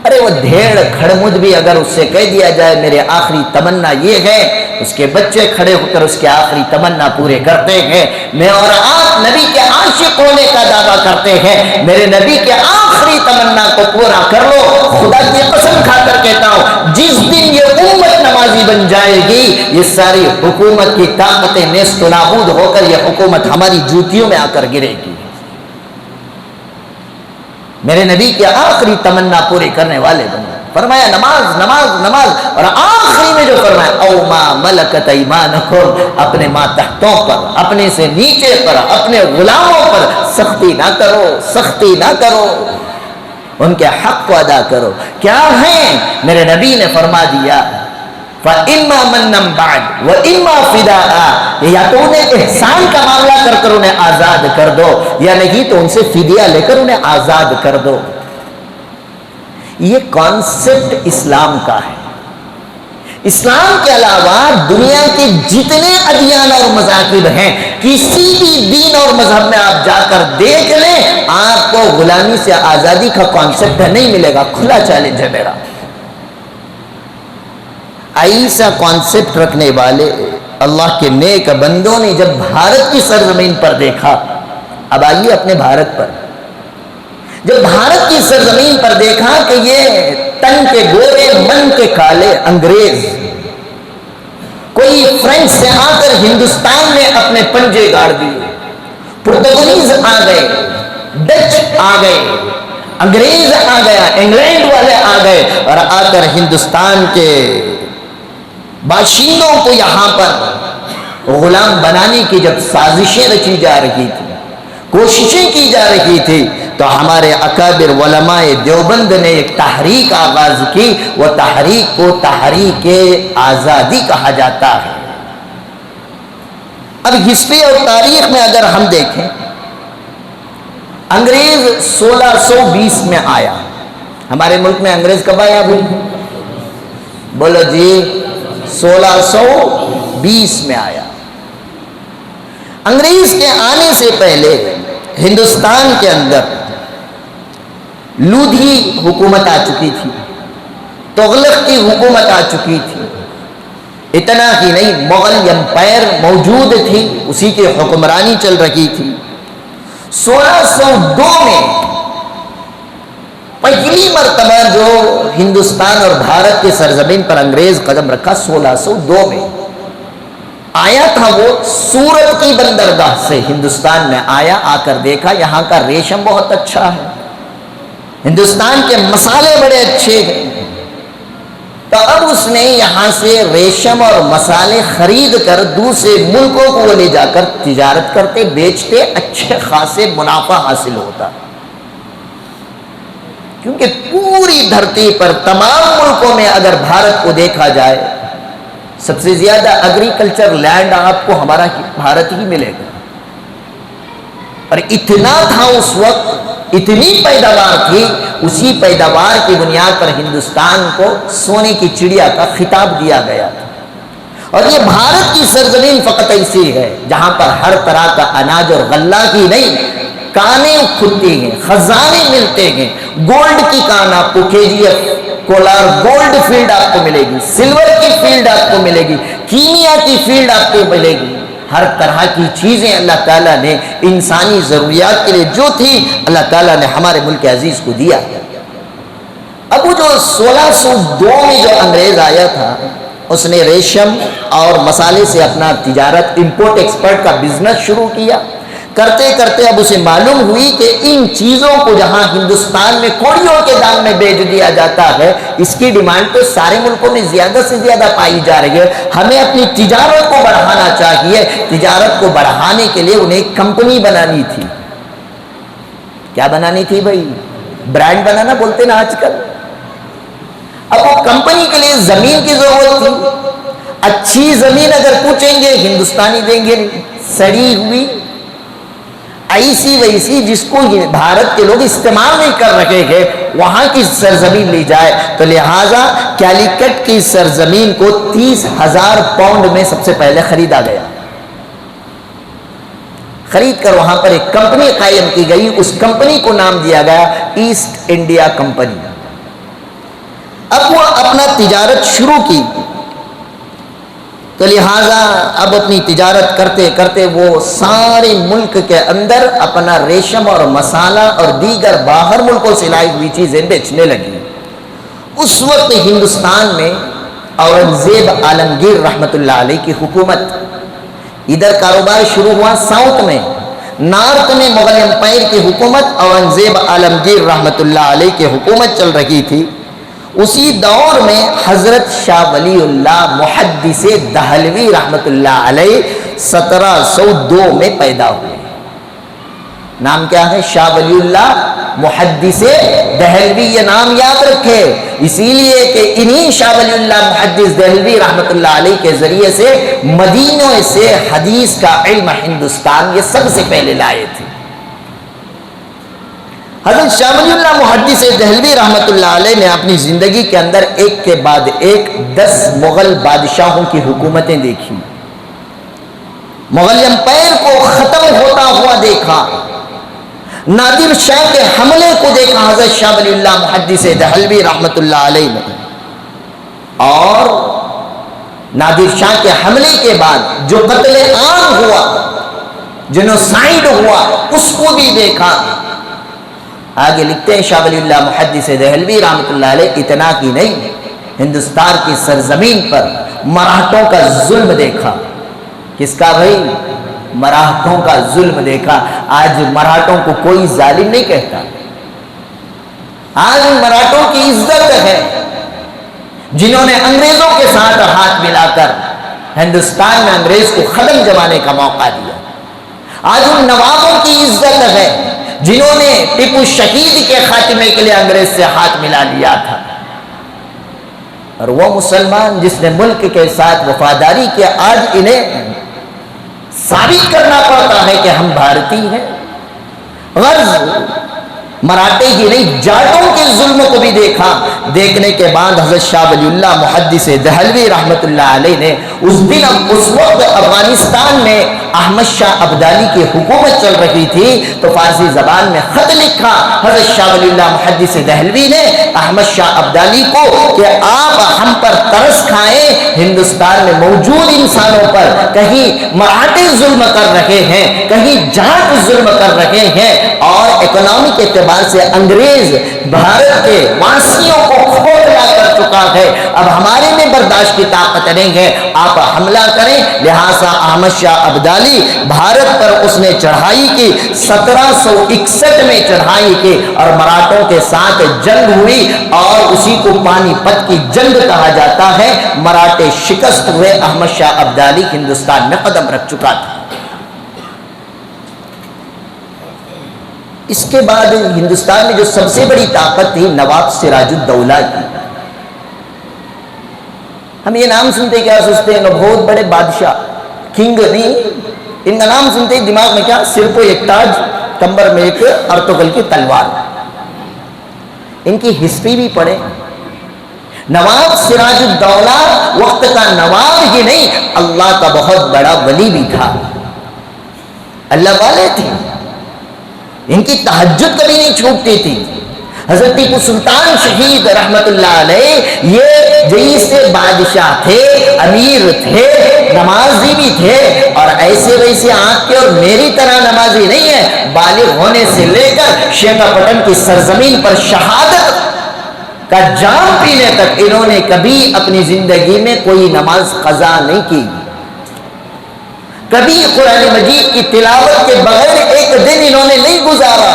ارے وہ دھیڑ کھڑمد بھی اگر اس سے کہہ دیا جائے میرے آخری تمنا یہ ہے، اس کے بچے کھڑے ہو کر اس کے آخری تمنا پورے کرتے ہیں. میں اور آپ نبی کے عاشق ہونے کا دعویٰ کرتے ہیں، میرے نبی کے آخری تمنا کو پورا کر لو. خدا کی قسم کھا کر کہتا ہوں، جس دن یہ امت نمازی بن جائے گی، یہ ساری حکومت کی طاقتیں نیست و نابود ہو کر یہ حکومت ہماری جوتیوں میں آ کر گرے گی. میرے نبی کی آخری تمنا پوری کرنے والے بنے. فرمایا نماز نماز نماز، اور آخری میں جو فرمایا او ما ملکت ایمانکم، اپنے ماتحتوں پر، اپنے سے نیچے پر، اپنے غلاموں پر سختی نہ کرو، سختی نہ کرو، ان کے حق کو ادا کرو. کیا ہیں؟ میرے نبی نے فرما دیا فَإِمَّا مَنًّا بَعْدُ وَإِمَّا فِدَاءً، یا تو انہیں احسان کا معاملہ کر کر انہیں آزاد کر دو، یا نہیں تو ان سے فدیہ لے کر انہیں آزاد کر دو. یہ کانسیپٹ اسلام کا ہے. اسلام کے علاوہ دنیا کے جتنے ادیان اور مذاہب ہیں، کسی بھی دین اور مذہب میں آپ جا کر دیکھ لیں، آپ کو غلامی سے آزادی کا کانسیپٹ نہیں ملے گا. کھلا چیلنج ہے میرا. ایسا کانسیپٹ رکھنے والے اللہ کے نیک بندوں نے جب بھارت کی سرزمین پر دیکھا، اب آئیے اپنے بھارت پر، جب بھارت کی سرزمین پر دیکھا کہ یہ تن کے گورے من کے کالے انگریز، کوئی فرینچ سے آ کر ہندوستان میں اپنے پنجے گاڑ دیے، پرتگالیز آ گئے، ڈچ آ گئے، انگریز آ گیا، انگلینڈ والے آ گئے، اور آ کر ہندوستان کے باشندوں کو یہاں پر غلام بنانے کی جب سازشیں رچی جا رہی تھی، کوششیں کی جا رہی تھی، تو ہمارے اکابر علماء دیوبند نے ایک تحریک آغاز کی. وہ تحریک کو تحریک آزادی کہا جاتا ہے. اب ہسٹری اور تاریخ میں اگر ہم دیکھیں، انگریز 1620 میں آیا. ہمارے ملک میں انگریز کب آیا بھائی؟ بولو جی، 1620 میں آیا. انگریز کے آنے سے پہلے ہندوستان کے اندر لودھی حکومت آ چکی تھی، تغلق کی حکومت آ چکی تھی. اتنا ہی نہیں، مغل امپائر موجود تھی، اسی کی حکمرانی چل رہی تھی. 1602 میں پہلی مرتبہ جو ہندوستان اور بھارت کے سرزمین پر انگریز قدم رکھا، 1602 میں آیا تھا. وہ سورت کی بندرگاہ سے ہندوستان میں آیا. آ کر دیکھا یہاں کا ریشم بہت اچھا ہے، ہندوستان کے مسالے بڑے اچھے ہیں. تو اب اس نے یہاں سے ریشم اور مسالے خرید کر دوسرے ملکوں کو لے جا کر تجارت کرتے، بیچتے، اچھے خاصے منافع حاصل ہوتا. کیونکہ پوری دھرتی پر تمام ملکوں میں اگر بھارت کو دیکھا جائے، سب سے زیادہ ایگریکلچر لینڈ آپ کو ہمارا بھارت ہی ملے گا. اور اتنا تھا اس وقت، اتنی پیداوار تھی، اسی پیداوار کی بنیاد پر ہندوستان کو سونے کی چڑیا کا خطاب دیا گیا تھا. اور یہ بھارت کی سرزمین فقط ایسی ہے جہاں پر ہر طرح کا اناج اور غلہ ہی نہیں، کانیں کھلتی ہیں، خزانے ملتے ہیں. گولڈ کی کان آپ کو KGF کولار گولڈ فیلڈ آپ کو ملے گی، سلور کی فیلڈ آپ کو ملے گی، کیمیا کی فیلڈ آپ کو ملے گی. ہر طرح کی چیزیں اللہ تعالیٰ نے انسانی ضروریات کے لیے جو تھی اللہ تعالیٰ نے ہمارے ملک عزیز کو دیا. اب وہ جو 1602 میں جو انگریز آیا تھا، اس نے ریشم اور مسالے سے اپنا تجارت، امپورٹ ایکسپورٹ کا بزنس شروع کیا. کرتے کرتے اب اسے معلوم ہوئی کہ ان چیزوں کو جہاں ہندوستان میں کوڑیوں کے دام میں بیچ دیا جاتا ہے، اس کی ڈیمانڈ تو سارے ملکوں میں زیادہ سے زیادہ پائی جا رہی ہے. ہمیں اپنی تجارت کو بڑھانا چاہیے. تجارت کو بڑھانے کے لیے انہیں ایک کمپنی بنانی تھی. کیا بنانی تھی بھائی؟ برانڈ بنانا بولتے نا آج کل. اب وہ کمپنی کے لیے زمین کی ضرورت تھی. اچھی زمین اگر پوچھیں گے ہندوستانی دیں گے نہیں، سڑی ہوئی ایسی ویسی جس کو بھارت کے لوگ استعمال نہیں کر رہے ہیں وہاں کی سرزمین لی جائے. تو لہٰذا کیلیکٹ کی سرزمین کو 30,000 پاؤنڈ میں سب سے پہلے خریدا گیا. خرید کر وہاں پر ایک کمپنی قائم کی گئی. اس کمپنی کو نام دیا گیا ایسٹ انڈیا کمپنی. اب وہ اپنا تجارت شروع کی تو لہٰذا اب اپنی تجارت کرتے کرتے وہ سارے ملک کے اندر اپنا ریشم اور مسالہ اور دیگر باہر ملکوں سے لائی ہوئی چیزیں بیچنے لگی. اس وقت ہندوستان میں اورنگزیب عالمگیر رحمت اللہ علیہ کی حکومت. ادھر کاروبار شروع ہوا ساؤتھ میں، نارتھ میں مغل امپائر کی حکومت، اورنگزیب عالمگیر رحمت اللہ علیہ کی حکومت چل رہی تھی. اسی دور میں حضرت شاہ ولی اللہ محدث دہلوی رحمت اللہ علیہ 1702 میں پیدا ہوئے. نام کیا ہے؟ شاہ ولی اللہ محدث دہلوی. یہ نام یاد رکھے اسی لیے کہ انہی شاہ ولی اللہ محدث دہلوی رحمت اللہ علیہ کے ذریعے سے مدینہ سے حدیث کا علم ہندوستان یہ سب سے پہلے لائے تھے. حضرت شاہ ولی اللہ محدث دہلوی رحمت اللہ علیہ نے اپنی زندگی کے اندر ایک کے بعد ایک 10 مغل بادشاہوں کی حکومتیں دیکھی. مغل امپائر کو ختم ہوتا ہوا دیکھا، نادر شاہ کے حملے کو دیکھا حضرت شاہ ولی اللہ محدث دہلوی رحمت اللہ علیہ نے، اور نادر شاہ کے حملے کے بعد جو قتل عام ہوا، جنوسائیڈ ہوا، اس کو بھی دیکھا. آگے لکھتے ہیں شاہ ولی اللہ محدث دہلوی رحمت اللہ علیہ اتنا کی نہیں، ہندوستان کی سرزمین پر مراٹھوں کا ظلم دیکھا. کس کا بھائی؟ مراٹھوں کا ظلم دیکھا. آج مراٹھوں کو کوئی ظالم نہیں کہتا. آج مراٹھوں کی عزت ہے جنہوں نے انگریزوں کے ساتھ ہاتھ ملا کر ہندوستان میں انگریز کو ختم جمانے کا موقع دیا. آج ان نوابوں کی عزت ہے جنہوں نے ٹیپو شہید کے خاتمے کے لیے انگریز سے ہاتھ ملا لیا تھا. اور وہ مسلمان جس نے ملک کے ساتھ وفاداری کیا، آج انہیں ثابت کرنا پڑتا ہے کہ ہم بھارتی ہیں. غرض مراٹھے ہی نہیں، جاٹوں کے ظلم کو بھی دیکھا. دیکھنے کے بعد حضرت شاہ ولی اللہ محدث دہلوی رحمت اللہ علیہ نے اس دن اس وقت افغانستان میں احمد شاہ ابدالی کی حکومت چل رہی تھی تو فارسی زبان میں خط لکھا حضرت شاہ ولی اللہ محدث دہلوی نے احمد شاہ ابدالی کو کہ آپ ہم پر ترس کھائیں، ہندوستان میں موجود انسانوں پر کہیں مراٹھے ظلم کر رہے ہیں، کہیں جاٹ ظلم کر رہے ہیں، اور اکنامی کے اعتبار سے انگریز بھارت کے واسیوں کو کھوکھلا کر چکا ہے. اب ہمارے میں برداشت کی طاقت نہیں ہے، آپ حملہ کریں. لہٰذا احمد شاہ ابدالی بھارت پر اس نے چڑھائی کی، 1761 میں چڑھائی کی اور مراٹھوں کے ساتھ جنگ ہوئی، اور اسی کو پانی پت کی جنگ کہا جاتا ہے. مراٹھے شکست ہوئے، احمد شاہ ابدالی ہندوستان میں قدم رکھ چکا تھا. اس کے بعد ہندوستان میں جو سب سے بڑی طاقت تھی نواب سراج الدولہ کی. ہم یہ نام سنتے کیا سوچتے ہیں؟ بہت بڑے بادشاہ، کنگ نہیں. ان کا نام سنتے ہی دماغ میں کیا؟ سر پہ ایک تاج، کمر میں ایک ارطغرل کی تلوار. ان کی ہسٹری بھی پڑھیں. نواب سراج الدولہ وقت کا نواب ہی نہیں، اللہ کا بہت بڑا ولی بھی تھا. اللہ والے تھے، ان کی تہجد کبھی نہیں چھوٹتی تھی. حضرت ٹیپو سلطان شہید رحمت اللہ علیہ یہ جیسے بادشاہ تھے، امیر تھے، نمازی بھی تھے، اور ایسے ویسے آپ کے اور میری طرح نمازی نہیں ہے. بالغ ہونے سے لے کر شیخا پٹن کی سرزمین پر شہادت کا جام پینے تک انہوں نے کبھی اپنی زندگی میں کوئی نماز قضا نہیں کی. کبھی قرآن مجید کی تلاوت کے بغیر ایک دن انہوں نے نہیں گزارا.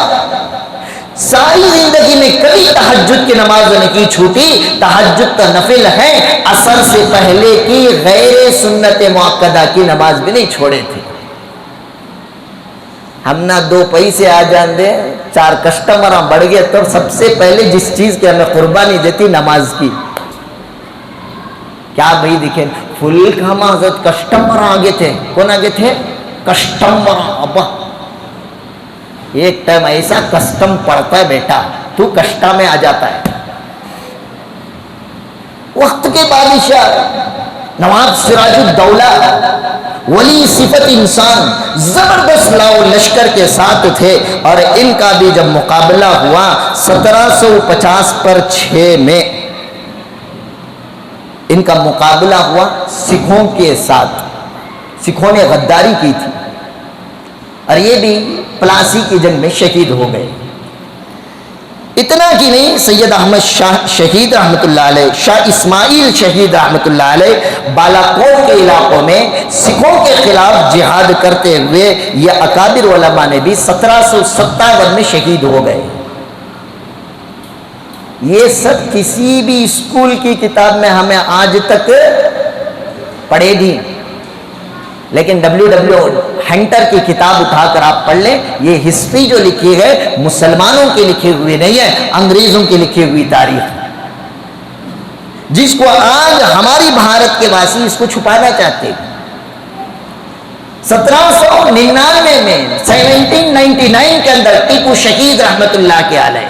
ساری زندگی میں کبھی تہجد کی نماز نہیں چھوٹی. تہجد کا نفل ہے، عصر سے پہلے کی غیر سنت مؤکدہ کی نماز بھی نہیں چھوڑے تھے. ہم نہ 2 پیسے آ جان دیں، 4 کسٹمر بڑھ گئے تو سب سے پہلے جس چیز کی ہمیں قربانی دیتی نماز کی. کیا بھائی دیکھیں فل ہم حضرت کسٹمر آگے تھے. کون آگے تھے؟ کسٹمر. ابا ایک ٹائم ایسا کسٹم پڑتا ہے بیٹا، تو کشٹا میں آ جاتا ہے. وقت کے بادشاہ نواب سراج الدولہ ولی صفت انسان زبردست لاؤ لشکر کے ساتھ تھے، اور ان کا بھی جب مقابلہ ہوا 1750 پر 6 میں ان کا مقابلہ ہوا سکھوں کے ساتھ. سکھوں نے غداری کی تھی اور یہ بھی پلاسی کی جنگ میں شہید ہو گئے. اتنا کی نہیں، سید احمد شاہ شہید رحمۃ اللہ علیہ، شاہ اسماعیل شہید رحمۃ اللہ علیہ بالاکوٹ کے علاقوں میں سکھوں کے خلاف جہاد کرتے ہوئے یہ اکابر علماء نے بھی 1757 میں شہید ہو گئے. یہ سب کسی بھی اسکول کی کتاب میں ہمیں آج تک پڑھے گی، لیکن ہنٹر کی کتاب اٹھا کر آپ پڑھ لیں. یہ ہسٹری جو لکھی ہے مسلمانوں کی لکھی ہوئی نہیں ہے، انگریزوں کی لکھی ہوئی تاریخ، جس کو آج ہماری بھارت کے واسی اس کو چھپانا چاہتے ہیں. 1799 میں 1799 کے اندر ٹیپو شہید رحمت اللہ کے علیہ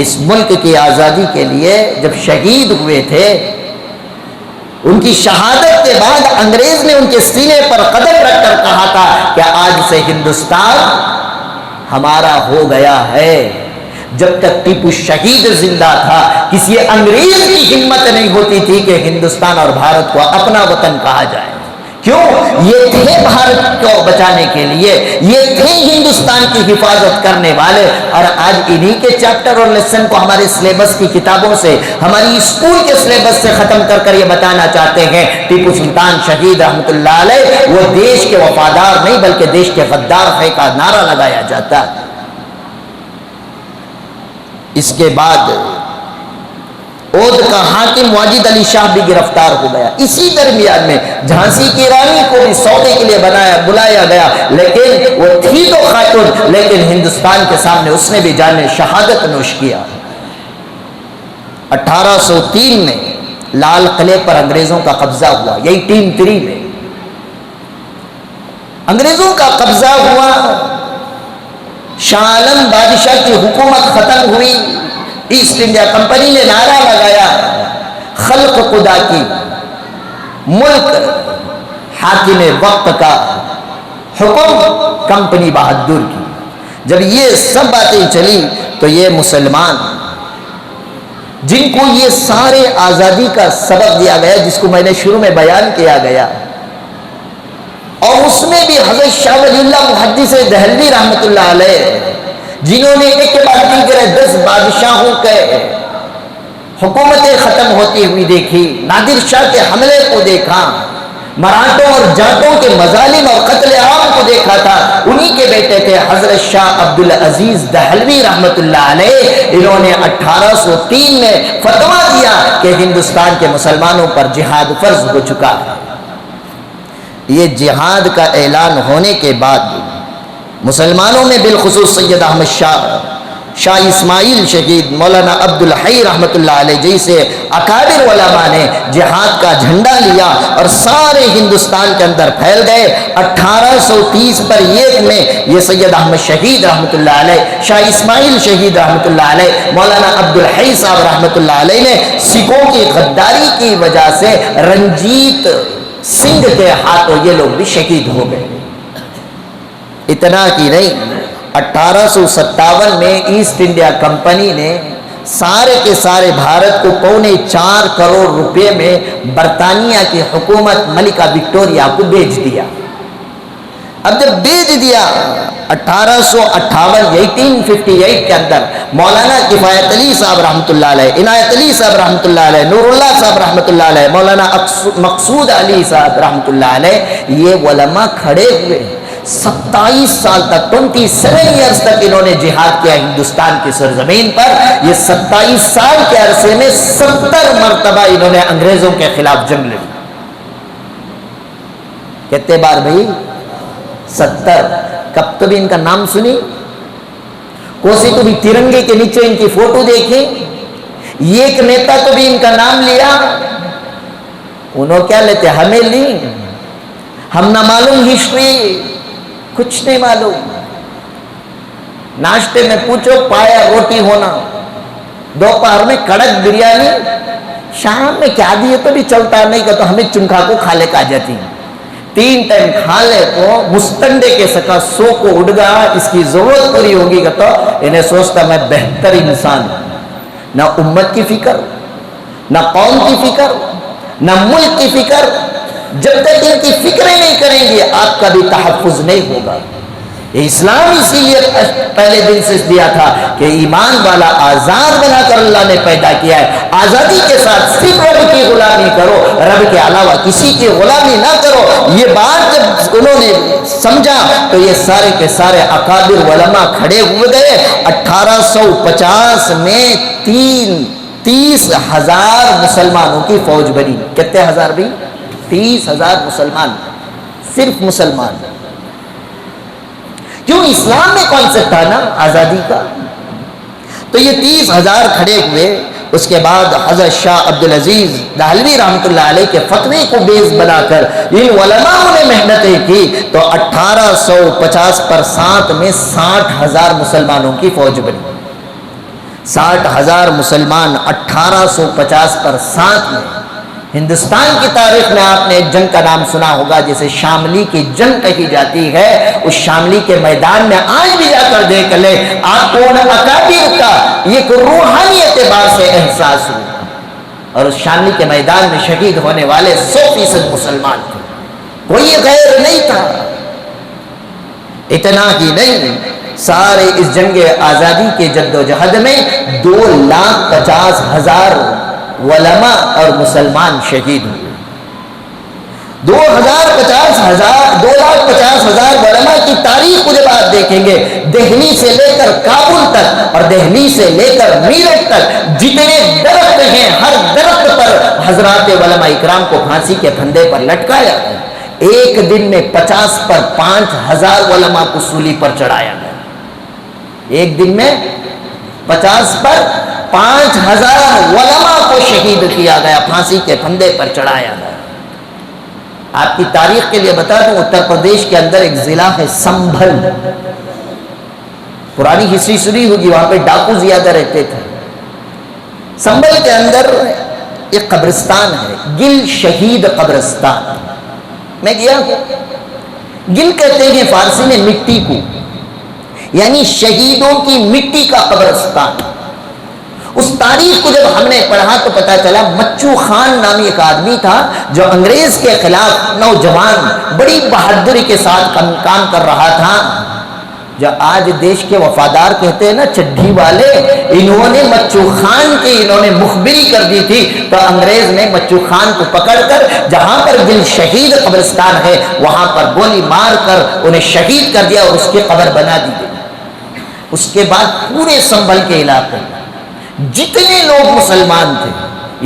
اس ملک کی آزادی کے لیے جب شہید ہوئے تھے، ان کی شہادت کے بعد انگریز نے ان کے سینے پر قدم رکھ کر کہا تھا کہ آج سے ہندوستان ہمارا ہو گیا ہے. جب تک ٹیپو شہید زندہ تھا کسی انگریز کی ہمت نہیں ہوتی تھی کہ ہندوستان اور بھارت کو اپنا وطن کہا جائے. کیوں؟ یہ تھے بھارت کو بچانے کے لیے، یہ تھے ہندوستان کی حفاظت کرنے والے. اور آج انہی کے چیپٹر اور لیسن کو ہمارے سلیبس کی کتابوں سے، ہماری اسکول کے سلیبس سے ختم کر کر یہ بتانا چاہتے ہیں ٹیپو سلطان شہید رحمت اللہ علیہ وہ دیش کے وفادار نہیں بلکہ دیش کے غدار ہے کا نعرہ لگایا جاتا. اس کے بعد اودھ کا حاکم واجد علی شاہ بھی گرفتار ہو گیا. اسی درمیان میں جھانسی کی رانی کو بھی سودے کے لیے بلایا گیا، لیکن وہ تھی تو خاتون، لیکن ہندوستان کے سامنے اس نے بھی جان شہادت نوش کیا. 1803 میں لال قلعے پر انگریزوں کا قبضہ ہوا. یہی ٹیم 3 میں انگریزوں کا قبضہ ہوا. شاہ عالم بادشاہ کی حکومت ختم ہوئی. ایسٹ انڈیا کمپنی نے نعرہ لگایا خلق خدا کی، ملک حاکم وقت کا، حکم کمپنی بہادر کی. جب یہ سب باتیں چلی تو یہ مسلمان جن کو یہ سارے آزادی کا سبق دیا گیا، جس کو میں نے شروع میں بیان کیا گیا، اور اس میں بھی حضرت شاہ ولی اللہ محدث دہلوی رحمت اللہ علیہ جنہوں نے ایک کے بعد دیگر 10 بادشاہوں کے حکومتیں ختم ہوتی ہوئی دیکھی، نادر شاہ کے حملے کو دیکھا، مراٹھوں اور جاٹوں کے مظالم اور قتل عام کو دیکھا تھا، انہی کے بیٹے تھے حضرت شاہ عبدالعزیز دہلوی رحمت اللہ علیہ. انہوں نے 1803 میں فتویٰ دیا کہ ہندوستان کے مسلمانوں پر جہاد فرض ہو چکا ہے. یہ جہاد کا اعلان ہونے کے بعد مسلمانوں میں بالخصوص سید احمد شاہ اسماعیل شہید، مولانا عبدالحی رحمت اللہ علیہ جیسے اکابر علماء نے جہاد کا جھنڈا لیا اور سارے ہندوستان کے اندر پھیل گئے. 1830 پر 1 میں یہ سید احمد شہید رحمت اللہ علیہ، شاہ اسماعیل شہید رحمت اللہ علیہ، مولانا عبدالحی صاحب رحمت اللہ علیہ نے سکھوں کی غداری کی وجہ سے رنجیت سنگھ کے ہاتھوں یہ لوگ بھی شہید ہو گئے. اتنا کی نہیں، 1857 میں ایسٹ انڈیا کمپنی نے سارے کے سارے بھارت کو 4.25 کروڑ روپے میں برطانیہ کی حکومت ملکہ وکٹوریہ کو بیچ دیا. اب جب بیچ دیا 1858 کے اندر مولانا کفایت علی صاحب رحمۃ اللہ علیہ، عنایت علی صاحب رحمۃ اللہ علیہ، نور اللہ صاحب رحمۃ اللہ علیہ، مولانا مقصود علی صاحب رحمۃ اللہ علیہ، یہ علماء کھڑے ہوئے 27 سال تک 27 ایئرز تک انہوں نے جہاد کیا ہندوستان کی سرزمین پر. یہ 27 سال کے عرصے میں 70 مرتبہ انہوں نے انگریزوں کے خلاف جنگ لڑی. کتنے بار بھائی؟ 70. کب تو بھی ان کا نام سنی؟ کوسی تو بھی ترنگے کے نیچے ان کی فوٹو دیکھی. ایک نیتا تو بھی ان کا نام لیا. انہوں کیا لیتے؟ ہمیں لی. ہم نہ معلوم ہسٹری، کچھ نہیں معلوم. ناشتے میں پوچھو پایا روٹی ہونا، دوپہر میں کڑک بریانی، شام میں کیا دیے تو بھی چلتا نہیں کہ تو ہمیں چنکھا کو کھا لے کا جاتی 3 ٹائم کھا لے کو مستنڈے کے سکا سو کو اڑ گا اس کی ضرورت پوری ہوگی کہ تو انہیں سوچتا میں بہتر انسان، نہ امت کی فکر، نہ قوم کی فکر، نہ ملک کی فکر. جب تک ان کی فکریں نہیں کریں گے آپ کا بھی تحفظ نہیں ہوگا. اسلام اسی لیے پہلے دن سے دیا تھا کہ ایمان والا آزاد بنا کر اللہ نے پیدا کیا ہے. آزادی کے ساتھ صرف رب کی غلامی کرو، رب کے علاوہ کسی کی غلامی نہ کرو. یہ بات جب انہوں نے سمجھا تو یہ سارے کے سارے اکابر علماء کھڑے ہوئے گئے. 1850 میں 30,000 مسلمانوں کی فوج بنی. کتنے ہزار بھی؟ 30,000 مسلمان، صرف مسلمان. کیوں؟ اسلام میں کانسیپٹ تھا نا آزادی کا. تو یہ 30,000 کھڑے ہوئے. اس کے بعد حضرت شاہ عبدالعزیز دہلوی رحمۃ اللہ علیہ کے فتوے کو بیس بنا کر ان علماء نے محنتیں کی تو 1850 پر 7 میں 60,000 مسلمانوں کی فوج بنی. 60,000 مسلمان 1850 پر 7 میں. ہندوستان کی تاریخ میں آپ نے ایک جنگ کا نام سنا ہوگا جسے شاملی کی جنگ کہی جاتی ہے. اس شاملی کے میدان میں آج بھی جا کر دیکھ لیں آپ کو ان اکابر کا ایک روحانی اعتبار سے احساس ہو. اور اس شاملی کے میدان میں شہید ہونے والے 100% مسلمان تھے، کوئی غیر نہیں تھا. اتنا ہی نہیں، سارے اس جنگ آزادی کے جد و جہد میں 2,50,000 علماء اور مسلمان شہید ہوئے. 2,50,000 علماء کی تاریخ کو جب آپ دیکھیں گے، دہلی سے لے کر کابل تک اور دہلی سے لے کر میرٹھ تک جتنے درخت ہیں ہر درخت پر حضرات علماء اکرام کو پھانسی کے پھندے پر لٹکایا گیا. ایک دن میں 50 پر 5,000 علماء کو سولی پر چڑھایا گیا. ایک دن میں 50 پر 5,000 علماء کو شہید کیا گیا، پھانسی کے پھندے پر چڑھایا گیا. آپ کی تاریخ کے لیے بتا دوں، اتر پردیش کے اندر ایک ضلع ہے سنبھل. پرانی ہسٹری سنی ہوگی، وہاں پہ ڈاکو زیادہ رہتے تھے. سنبھل کے اندر ایک قبرستان ہے، گل شہید قبرستان. میں گیا ہوں. گل کہتے ہیں فارسی میں مٹی کو، یعنی شہیدوں کی مٹی کا قبرستان. اس تاریخ کو جب ہم نے پڑھا تو پتا چلا مچو خان نامی ایک آدمی تھا جو انگریز کے خلاف نوجوان بڑی بہادری کے ساتھ کام کر رہا تھا. جو آج دیش کے وفادار کہتے ہیں نا چڈھی والے، انہوں نے مچو خان کی انہوں نے مخبری کر دی تھی. تو انگریز نے مچو خان کو پکڑ کر جہاں پر دل شہید قبرستان ہے وہاں پر گولی مار کر انہیں شہید کر دیا اور اس کی قبر بنا دی گئی. اس کے بعد پورے سنبھل کے علاقے جتنے لوگ مسلمان تھے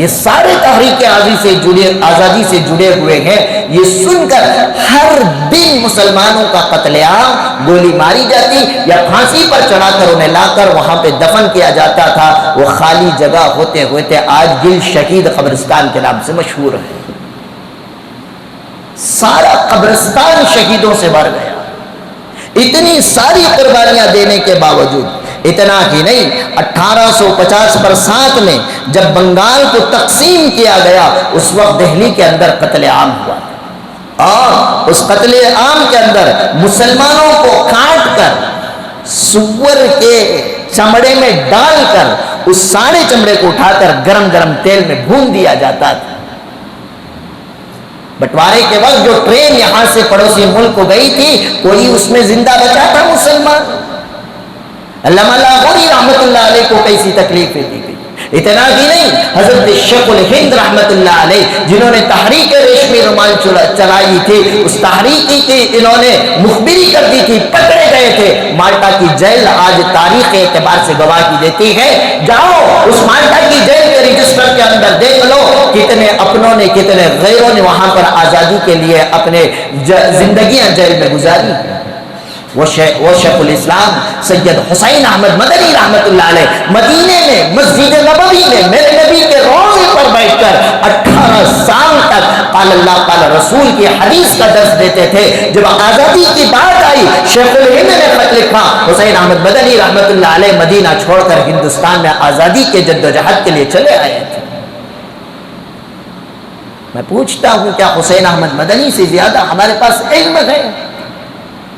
یہ سارے تحریک آزادی سے جڑے ہوئے ہیں. یہ سن کر ہر دن مسلمانوں کا قتل عام، گولی ماری جاتی یا پھانسی پر چڑھا کر انہیں لا کر وہاں پہ دفن کیا جاتا تھا. وہ خالی جگہ ہوتے ہوتے آج گل شہید قبرستان کے نام سے مشہور ہے. سارا قبرستان شہیدوں سے بھر گیا. اتنی ساری قربانیاں دینے کے باوجود اتنا ہی نہیں، 1850 پر 7 میں جب بنگال کو تقسیم کیا گیا اس وقت دہلی کے اندر قتل عام ہوا اور اس قتل عام کے اندر مسلمانوں کو کاٹ کر سور کے چمڑے میں ڈال کر اس سارے چمڑے کو اٹھا کر گرم گرم تیل میں بھون دیا جاتا تھا. بٹوارے کے وقت جو ٹرین یہاں سے پڑوسی ملک کو گئی تھی کوئی اس میں زندہ بچا تھا مسلمان؟ علامہ لاہوری رحمت اللہ علیہ کو کیسی تکلیفیں دی گئی. اتنا ہی نہیں، حضرت شیخ الہند رحمت اللہ علیہ جنہوں نے تحریک ریشمی رومال چلائی تھی، اس تحریکی کی انہوں نے مخبری کر دی تھی، پکڑے گئے تھے. مالٹا کی جیل آج تاریخ کے اعتبار سے گواہی دیتی ہے. جاؤ اس مالٹا کی جیل کے رجسٹر کے اندر دیکھ لو کتنے اپنوں نے کتنے غیروں نے وہاں پر آزادی کے لیے اپنے زندگیاں جیل میں گزاری. وہ شیخ الاسلام سید حسین احمد مدنی رحمت اللہ علیہ مدینے میں مسجد نبوی میں میرے نبی کے روضے پر بیٹھ کر 18 سال تک قال اللہ قال رسول کی حدیث کا درس دیتے تھے. جب آزادی کی بات آئی شیخ الہند نے خط لکھا، حسین احمد مدنی رحمت اللہ علیہ مدینہ چھوڑ کر ہندوستان میں آزادی کے جد و جہد کے لیے چلے آئے تھے. میں پوچھتا ہوں کیا حسین احمد مدنی سے زیادہ ہمارے پاس علم ہے؟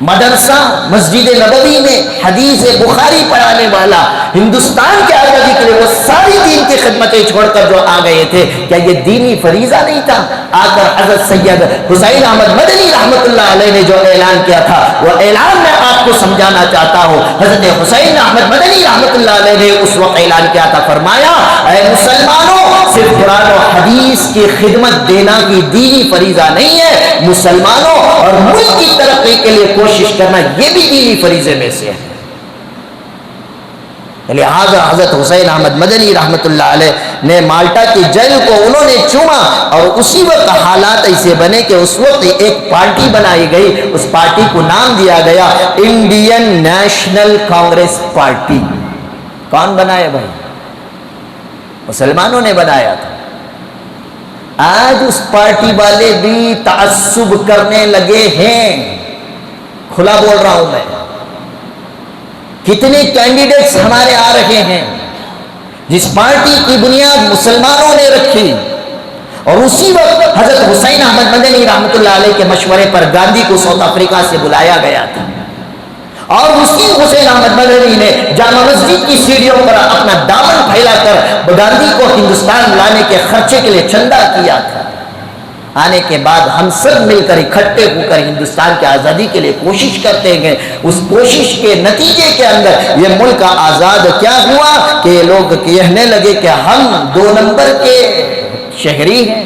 مدرسہ مسجد نبوی میں حدیث بخاری پڑھانے والا ہندوستان کے آزادی کے لیے وہ ساری دین کی خدمتیں چھوڑ کر جو آ گئے تھے، کیا یہ دینی فریضہ نہیں تھا؟ آ کر حضرت سید حسین احمد مدنی رحمت اللہ علیہ نے جو اعلان کیا تھا، وہ اعلان میں آپ کو سمجھانا چاہتا ہوں۔ حضرت حسین احمد مدنی رحمت اللہ علیہ نے اس وقت اعلان کیا تھا، فرمایا اے مسلمانوں، صرف قرآن و حدیث کی خدمت دینا کی دینی فریضہ نہیں ہے، مسلمانوں اور ملک کی ترقی کے لیے کوشش کرنا یہ بھی دینی فریضے میں سے ہے۔ لہذا حضرت حسین احمد مدنی رحمت اللہ علیہ نے مالٹا کی جیل کو انہوں نے چوما، اور اسی وقت حالات ایسے بنے کہ اس وقت ایک پارٹی بنائی گئی، اس پارٹی کو نام دیا گیا انڈین نیشنل کانگریس پارٹی۔ کون بنایا بھائی؟ مسلمانوں نے بنایا تھا۔ آج اس پارٹی والے بھی تعصب کرنے لگے ہیں، کھلا بول رہا ہوں میں۔ کتنے کینڈیڈیٹس ہمارے آ رہے ہیں جس پارٹی کی بنیاد مسلمانوں نے رکھی، اور اسی وقت حضرت حسین احمد مدنی رحمت اللہ علیہ کے مشورے پر گاندھی کو ساؤتھ افریقہ سے بلایا گیا تھا، اور اسی حسین احمد مدنی نے جامع مسجد کی سیڑھیوں پر اپنا دامن پھیلا کر گاندھی کو ہندوستان لانے کے خرچے کے لیے چندہ کیا تھا۔ آنے کے بعد ہم سب مل کر اکٹھے ہو کر ہندوستان کی آزادی کے لیے کوشش کرتے ہیں۔ اس کوشش کے نتیجے کے اندر یہ ملک آزاد کیا ہوا کہ یہ لوگ کہنے لگے کہ ہم 2 نمبر کے شہری ہیں۔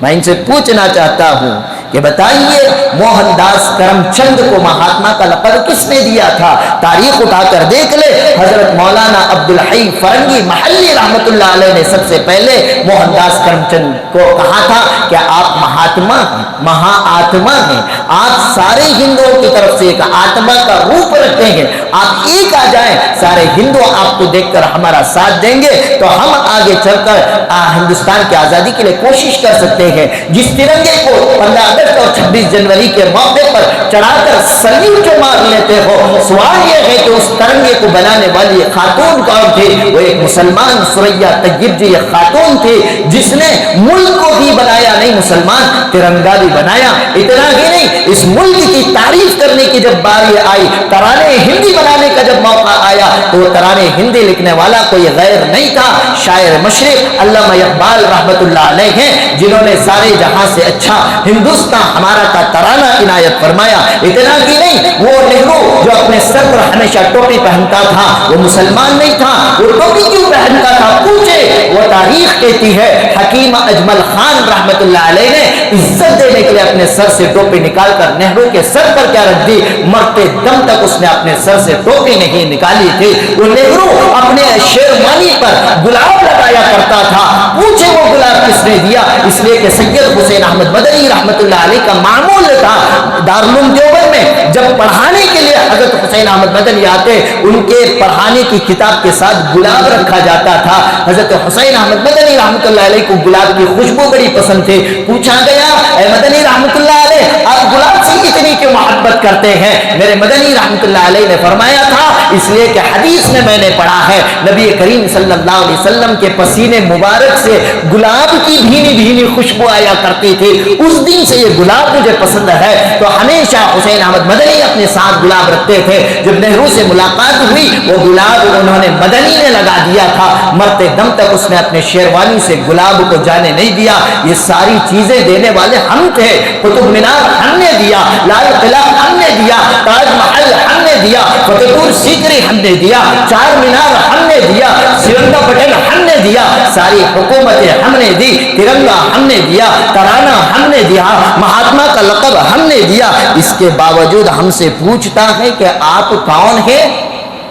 میں ان سے پوچھنا چاہتا ہوں کہ بتائیے موہن داس کرم چند کو مہاتما کا لقب کس نے دیا تھا؟ تاریخ اٹھا کر دیکھ لے۔ حضرت مولانا عبدالحی فرنگی محلی رحمت اللہ علیہ نے سب سے پہلے موہن داس کرم چند کو کہا تھا کہ آپ مہاتما ہیں، مہا آتما ہیں، آپ سارے ہندوؤں کی طرف سے ایک آتما کا روپ رکھتے ہیں، آپ ایک آ جائیں، سارے ہندو آپ کو دیکھ کر ہمارا ساتھ دیں گے تو ہم آگے چل کر ہندوستان کی آزادی کے لیے کوشش کر سکتے ہیں۔ جس ترنگے کو 15 اگست اور 26 جنوری کے موقع پر چڑھا کر سلیوٹ جو مار لیتے ہو، سوال یہ ہے کہ اس ترنگے کو بنانے والی خاتون کون تھی؟ وہ ایک مسلمان سریا طیب جی خاتون تھی، جس نے ملک کو بھی بنایا نہیں، مسلمان ترنگا بھی بنایا۔ اتنا ہی نہیں، اس ملک کی تعریف کرنے کی جب باری آئی، ترانے ہندی بنانے کا جب موقع آیا تو وہ ترانے ہندی لکھنے والا کوئی غیر نہیں تھا، شاعر مشرق علامہ اقبال رحمت اللہ علیہ ہیں، جنہوں نے سارے جہاں سے اچھا ہندوستان ہمارا کا ترانہ عنایت فرمایا۔ اتنا ہی نہیں، وہ نہرو جو اپنے سر پر ہمیشہ ٹوپی پہنتا تھا، وہ مسلمان نہیں تھا، وہ ٹوپی کیوں پہنتا تھا پوچھے، وہ تاریخ کہتی ہے حکیم اجمل خان رحمت اللہ علیہ نے عزت دینے کے لیے اپنے سر سے ٹوپی نکال کر نہرو کے سر پر کیا رکھ دی، مرتے دم تک اس نے اپنے سر سے ٹوپی نہیں نکالی تھی۔ وہ نہرو اپنے شیروانی پر گلاب لگایا کرتا تھا، پوچھے وہ گلاب کس نے دیا؟ اس لیے کہ سید حسین احمد مدنی رحمت اللہ علیہ کا معمول تھا، دارالعلوم دیوبند میں جب پڑھانے کے لیے حضرت حسین احمد مدنی آتے، ان کے پڑھانے کی کتاب کے ساتھ گلاب رکھا جاتا تھا۔ حضرت حسین احمد مدنی رحمت اللہ علیہ کو گلاب کی خوشبو بڑی پسند تھی۔ پوچھا گیا اے مدنی رحمت اللہ علیہ، آپ گلاب سے اتنی کیوں محبت کرتے ہیں؟ میرے مدنی رحمت اللہ علیہ نے فرمایا تھا اس لیے کہ حدیث میں نے پڑھا ہے نبی کریم صلی اللہ علیہ وسلم کے پسینے مبارک سے گلاب کی بھینی بھینی خوشبو آیا کرتی تھی، اس دن سے یہ گلاب مجھے پسند ہے۔ تو ہمیشہ حسین احمد مدنی اپنے ساتھ گلاب رکھتے تھے۔ جب نہرو سے ملاقات ہوئی، وہ گلاب انہوں نے مدنی نے لگا دیا تھا، مرتے دم تک اس نے اپنے شیروانی سے گلاب کو جانے نہیں دیا۔ یہ ساری چیزیں دینے والے ہم تھے، قطب مینار ہم نے دیا، لال قلعہ ہم نے دیا، تاج محل ہم نے دیا، فتح پور سیکری ہم نے دیا، چار مینار ہم نے دیا، سرنگا پٹل ہم نے دیا، ساری حکومتیں ہم نے دی، ترنگا ہم نے دیا، ترانہ ہم نے دیا، مہاتما کا لقب ہم نے دیا۔ اس کے باوجود ہم سے پوچھتا ہے کہ آپ کون ہیں،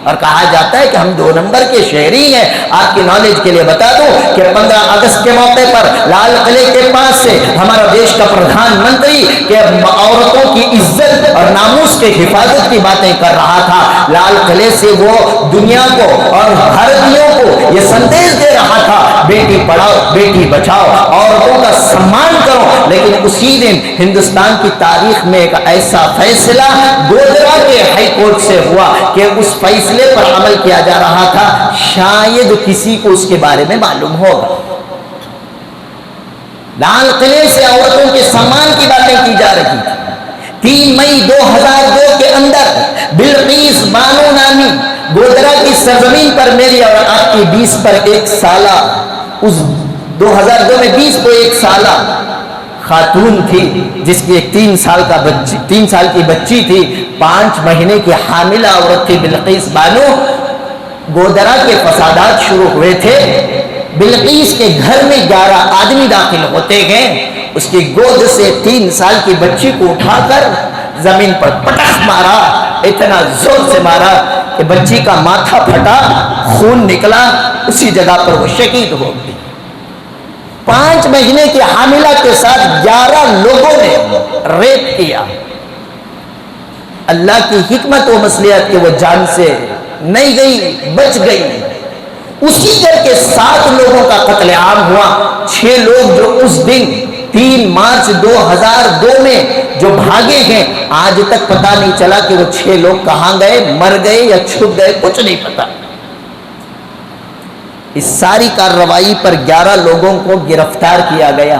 اور کہا جاتا ہے کہ ہم 2 نمبر کے شہری ہیں۔ آپ کی نالج کے لیے بتا دوں کہ 15 اگست کے موقع پر لال قلعے کے پاس سے ہمارا دیش کا پردھان منتری کہ عورتوں کی عزت اور ناموس کے حفاظت کی باتیں کر رہا تھا، لال قلعے سے وہ دنیا کو اور بھارتیوں کو یہ سندیش دے رہا تھا بیٹی پڑھاؤ بیٹی بچاؤ، عورتوں کا سمان کرو۔ لیکن اسی دن ہندوستان کی تاریخ میں ایک ایسا فیصلہ گودرا کے ہائی کورٹ سے ہوا کہ اس فیصلے پر عمل کیا جا رہا تھا، شاید کسی کو اس کے بارے میں معلوم ہوگا۔ لال قلعے سے عورتوں کے سامان کی باتیں کی جا رہی تھی. 3 مئی 2002 کے اندر بلقیس بانو نامی گودرا کی سرزمین پر میری اور آپ کی 20 پر 1 سالہ، اس 2002 میں 20 کو 1 سالہ خاتون تھی، جس کی ایک 3 سال کی بچی تھی، 5 مہینے کی حاملہ عورت تھی بلقیس بانو. گودرا کے فسادات شروع ہوئے تھے. بلقیس کے گھر میں 11 آدمی داخل ہوتے گئے. اس کی گود سے 3 سال کی بچی کو اٹھا کر زمین پر پٹخ مارا، اتنا زور سے مارا کہ بچی کا ماتھا پھٹا، خون نکلا، اسی جگہ پر وہ شہید ہو گئی. 5 مہینے کی حاملہ کے ساتھ 11 لوگوں نے ریپ کیا. اللہ کی حکمت و مصلحت کہ وہ جان سے نہیں گئی، بچ گئی. اسی گھر کے 7 لوگوں کا قتل عام ہوا. 6 لوگ جو اس دن 3 مارچ 2002 میں جو بھاگے ہیں، آج تک پتہ نہیں چلا کہ وہ 6 لوگ کہاں گئے، مر گئے یا چھپ گئے، کچھ نہیں پتا. اس ساری کارروائی پر 11 لوگوں کو گرفتار کیا گیا.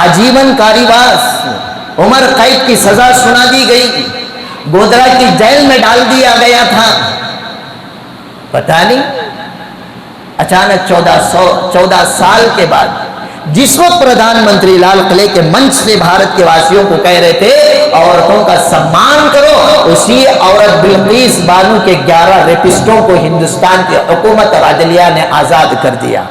آجیون کاراواس، عمر قید کی سزا سنا دی گئی. گودرا کی جیل میں ڈال دیا گیا تھا. پتہ نہیں اچانک 14 سال کے بعد جس وقت پردھان منتری لال قلعے کے منچ سے بھارت کے واسیوں کو کہہ رہے تھے عورتوں کا سمان کرو، اسی عورت بلقیس بانو کے 11 ریپسٹوں کو ہندوستان کی حکومت اور عدلیہ نے آزاد کر دیا.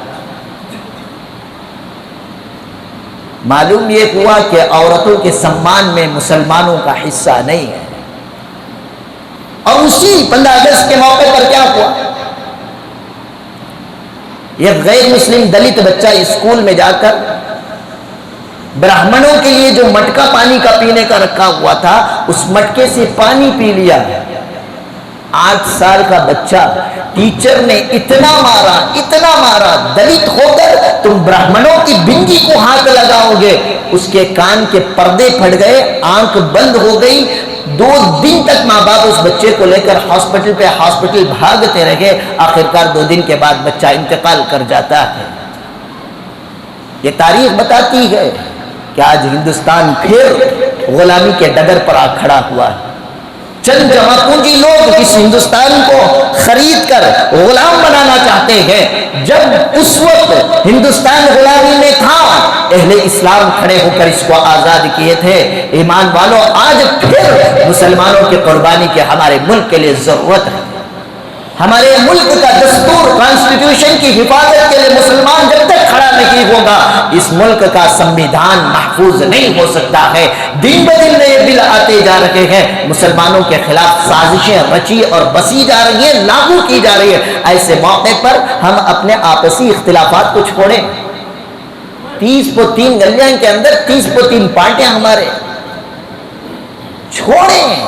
معلوم یہ ہوا کہ عورتوں کے سمان میں مسلمانوں کا حصہ نہیں ہے. اور اسی 15 اگست کے موقع پر کیا ہوا؟ یہ غیر مسلم دلت بچہ اسکول میں جا کر برہمنوں کے لیے جو مٹکا پانی کا پینے کا رکھا ہوا تھا، اس مٹکے سے پانی پی لیا. 8 سال کا بچہ، ٹیچر نے اتنا مارا، دلت ہو کر تم برہمنوں کی بندی کو ہاتھ لگاؤ گے. اس کے کان کے پردے پھٹ گئے، آنکھ بند ہو گئی. 2 دن تک ماں باپ اس بچے کو لے کر ہاسپٹل بھاگتے رہے. آخرکار 2 دن کے بعد بچہ انتقال کر جاتا ہے. یہ تاریخ بتاتی ہے کہ آج ہندوستان پھر غلامی کے ڈگر پر آ کھڑا ہوا ہے. چند جمع پونجی لوگ اس ہندوستان کو خرید کر غلام بنانا چاہتے ہیں. جب اس وقت ہندوستان غلامی میں تھا، اہل اسلام کھڑے ہو کر اس کو آزاد کیے تھے. ایمان والوں، آج پھر مسلمانوں کی قربانی کے ہمارے ملک کے لیے ضرورت ہے. ہمارے ملک کا دستور، کانسٹیٹیوشن کی حفاظت کے لیے مسلمان جب تک کھڑا نہیں ہوگا، اس ملک کا سنویدھان محفوظ نہیں ہو سکتا ہے. دن بدن نئے بل آتے جا رہے ہیں، مسلمانوں کے خلاف سازشیں رچی اور بسی جا رہی ہیں، لاگو کی جا رہی ہے. ایسے موقع پر ہم اپنے آپسی اختلافات کو چھوڑیں. 30 کو 3 گلیاں کے اندر 30 کو 3 پارٹیاں ہمارے، چھوڑیں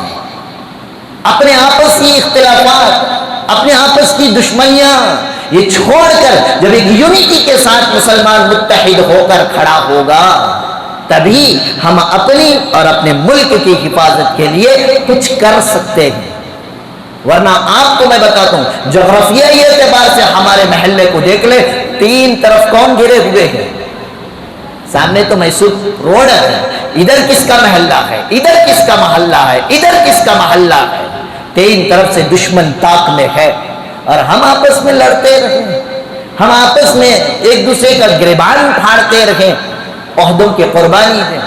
اپنے آپسی اختلافات، اپنے آپس کی دشمنیاں. یہ چھوڑ کر جب ایک یونٹی کے ساتھ مسلمان متحد ہو کر کھڑا ہوگا، تبھی ہم اپنی اور اپنے ملک کی حفاظت کے لیے کچھ کر سکتے ہیں. ورنہ آپ کو میں بتاتا ہوں، جغرافیائی اعتبار سے ہمارے محلے کو دیکھ لیں، 3 طرف کون گھرے ہوئے ہیں؟ سامنے تو میسور روڈ ہے، ادھر کس کا محلہ ہے، ادھر کس کا محلہ ہے، ادھر کس کا محلہ ہے. 3 طرف سے دشمن طاق میں ہے، اور ہم آپس میں لڑتے رہیں، ہم آپس میں ایک دوسرے کا گریبان پھاڑتے رہیں. عہدوں کی قربانی ہے،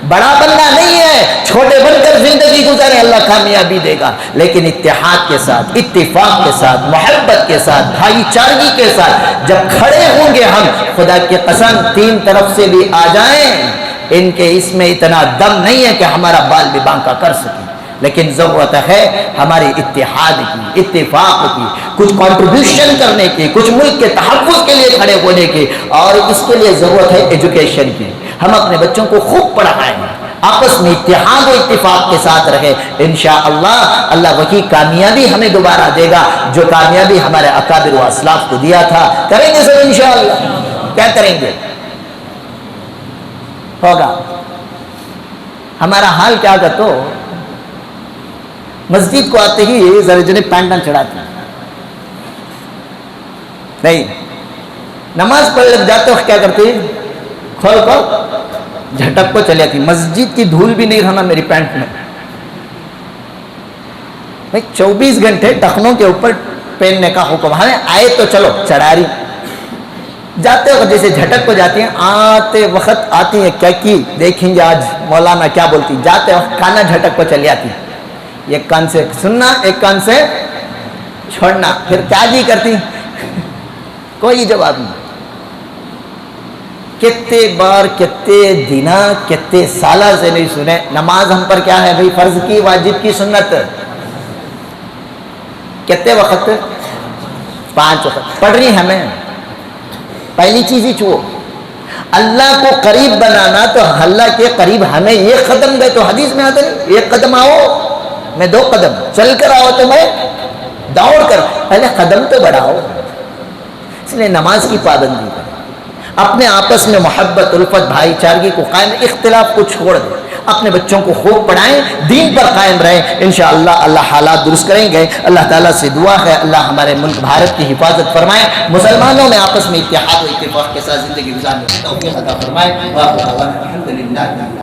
بڑا بننا نہیں ہے، چھوٹے بن کر زندگی گزارے، اللہ کامیابی دے گا. لیکن اتحاد کے ساتھ، اتفاق کے ساتھ، محبت کے ساتھ، بھائی چارگی کے ساتھ جب کھڑے ہوں گے ہم، خدا کی قسم 3 طرف سے بھی آ جائیں، ان کے اس میں اتنا دم نہیں ہے کہ ہمارا بال بھی بانکا کر سکیں. لیکن ضرورت ہے ہماری اتحاد کی، اتفاق کی، کچھ کنٹریبیوشن کرنے کی، کچھ ملک کے تحفظ کے لیے کھڑے ہونے کی. اور اس کے لیے ضرورت ہے ایجوکیشن کی. ہم اپنے بچوں کو خوب پڑھائیں، آپس میں اتحاد و اتفاق کے ساتھ رہے. انشاءاللہ اللہ وہی کامیابی ہمیں دوبارہ دے گا جو کامیابی ہمارے اکابر و اسلاف کو دیا تھا. کریں گے سب انشاءاللہ. کیا کریں گے؟ ہوگا. ہمارا حال کیا کا تو مسجد کو آتے ہی ذرا جنے پینٹاں چڑھاتے ہیں. نہیں، نماز پڑھ جاتے وقت کیا کرتے ہیں؟ کھول جھٹک کو چلی آتی. مسجد کی دھول بھی نہیں رہنا میری پینٹ میں. بھائی 24 گھنٹے ٹخنوں کے اوپر پہننے کا حکم ہے. آئے تو چلو چڑھاری, جاتے وقت جیسے جھٹک کو جاتی ہیں, آتے وقت آتی ہیں کیا کی دیکھیں گے آج مولانا کیا بولتی. جاتے وقت کانا جھٹک کو چلی آتی, ایک کان سے سننا ایک کان سے چھوڑنا. پھر کیا جی کرتی, کوئی جواب نہیں. کتنے بار کتنے دن کتنے سالہ سے نہیں سنے. نماز ہم پر کیا ہے بھائی, فرض کی واجب کی سنت. کتنے وقت, 5 وقت پڑھ رہی ہمیں. پہلی چیز ہی چھو اللہ کو قریب بنانا, تو اللہ کے قریب ہمیں یہ قدم دے. تو حدیث میں آتا نہیں, ایک قدم آؤ میں 2 قدم, چل کر آؤ تو میں دوڑ کر. پہلے قدم تو بڑھاؤ. اس لیے نماز کی پابندی کریں, اپنے آپس میں محبت الفت بھائی چارگی کو قائم, اختلاف کو چھوڑ دیں, اپنے بچوں کو خوب پڑھائیں, دین پر قائم رہیں. انشاءاللہ اللہ حالات درست کریں گے. اللہ تعالیٰ سے دعا ہے اللہ ہمارے ملک بھارت کی حفاظت فرمائے, مسلمانوں میں آپس میں اتحاد و اتفاق کے ساتھ زندگی گزارنے کی توفیق عطا فرمائے.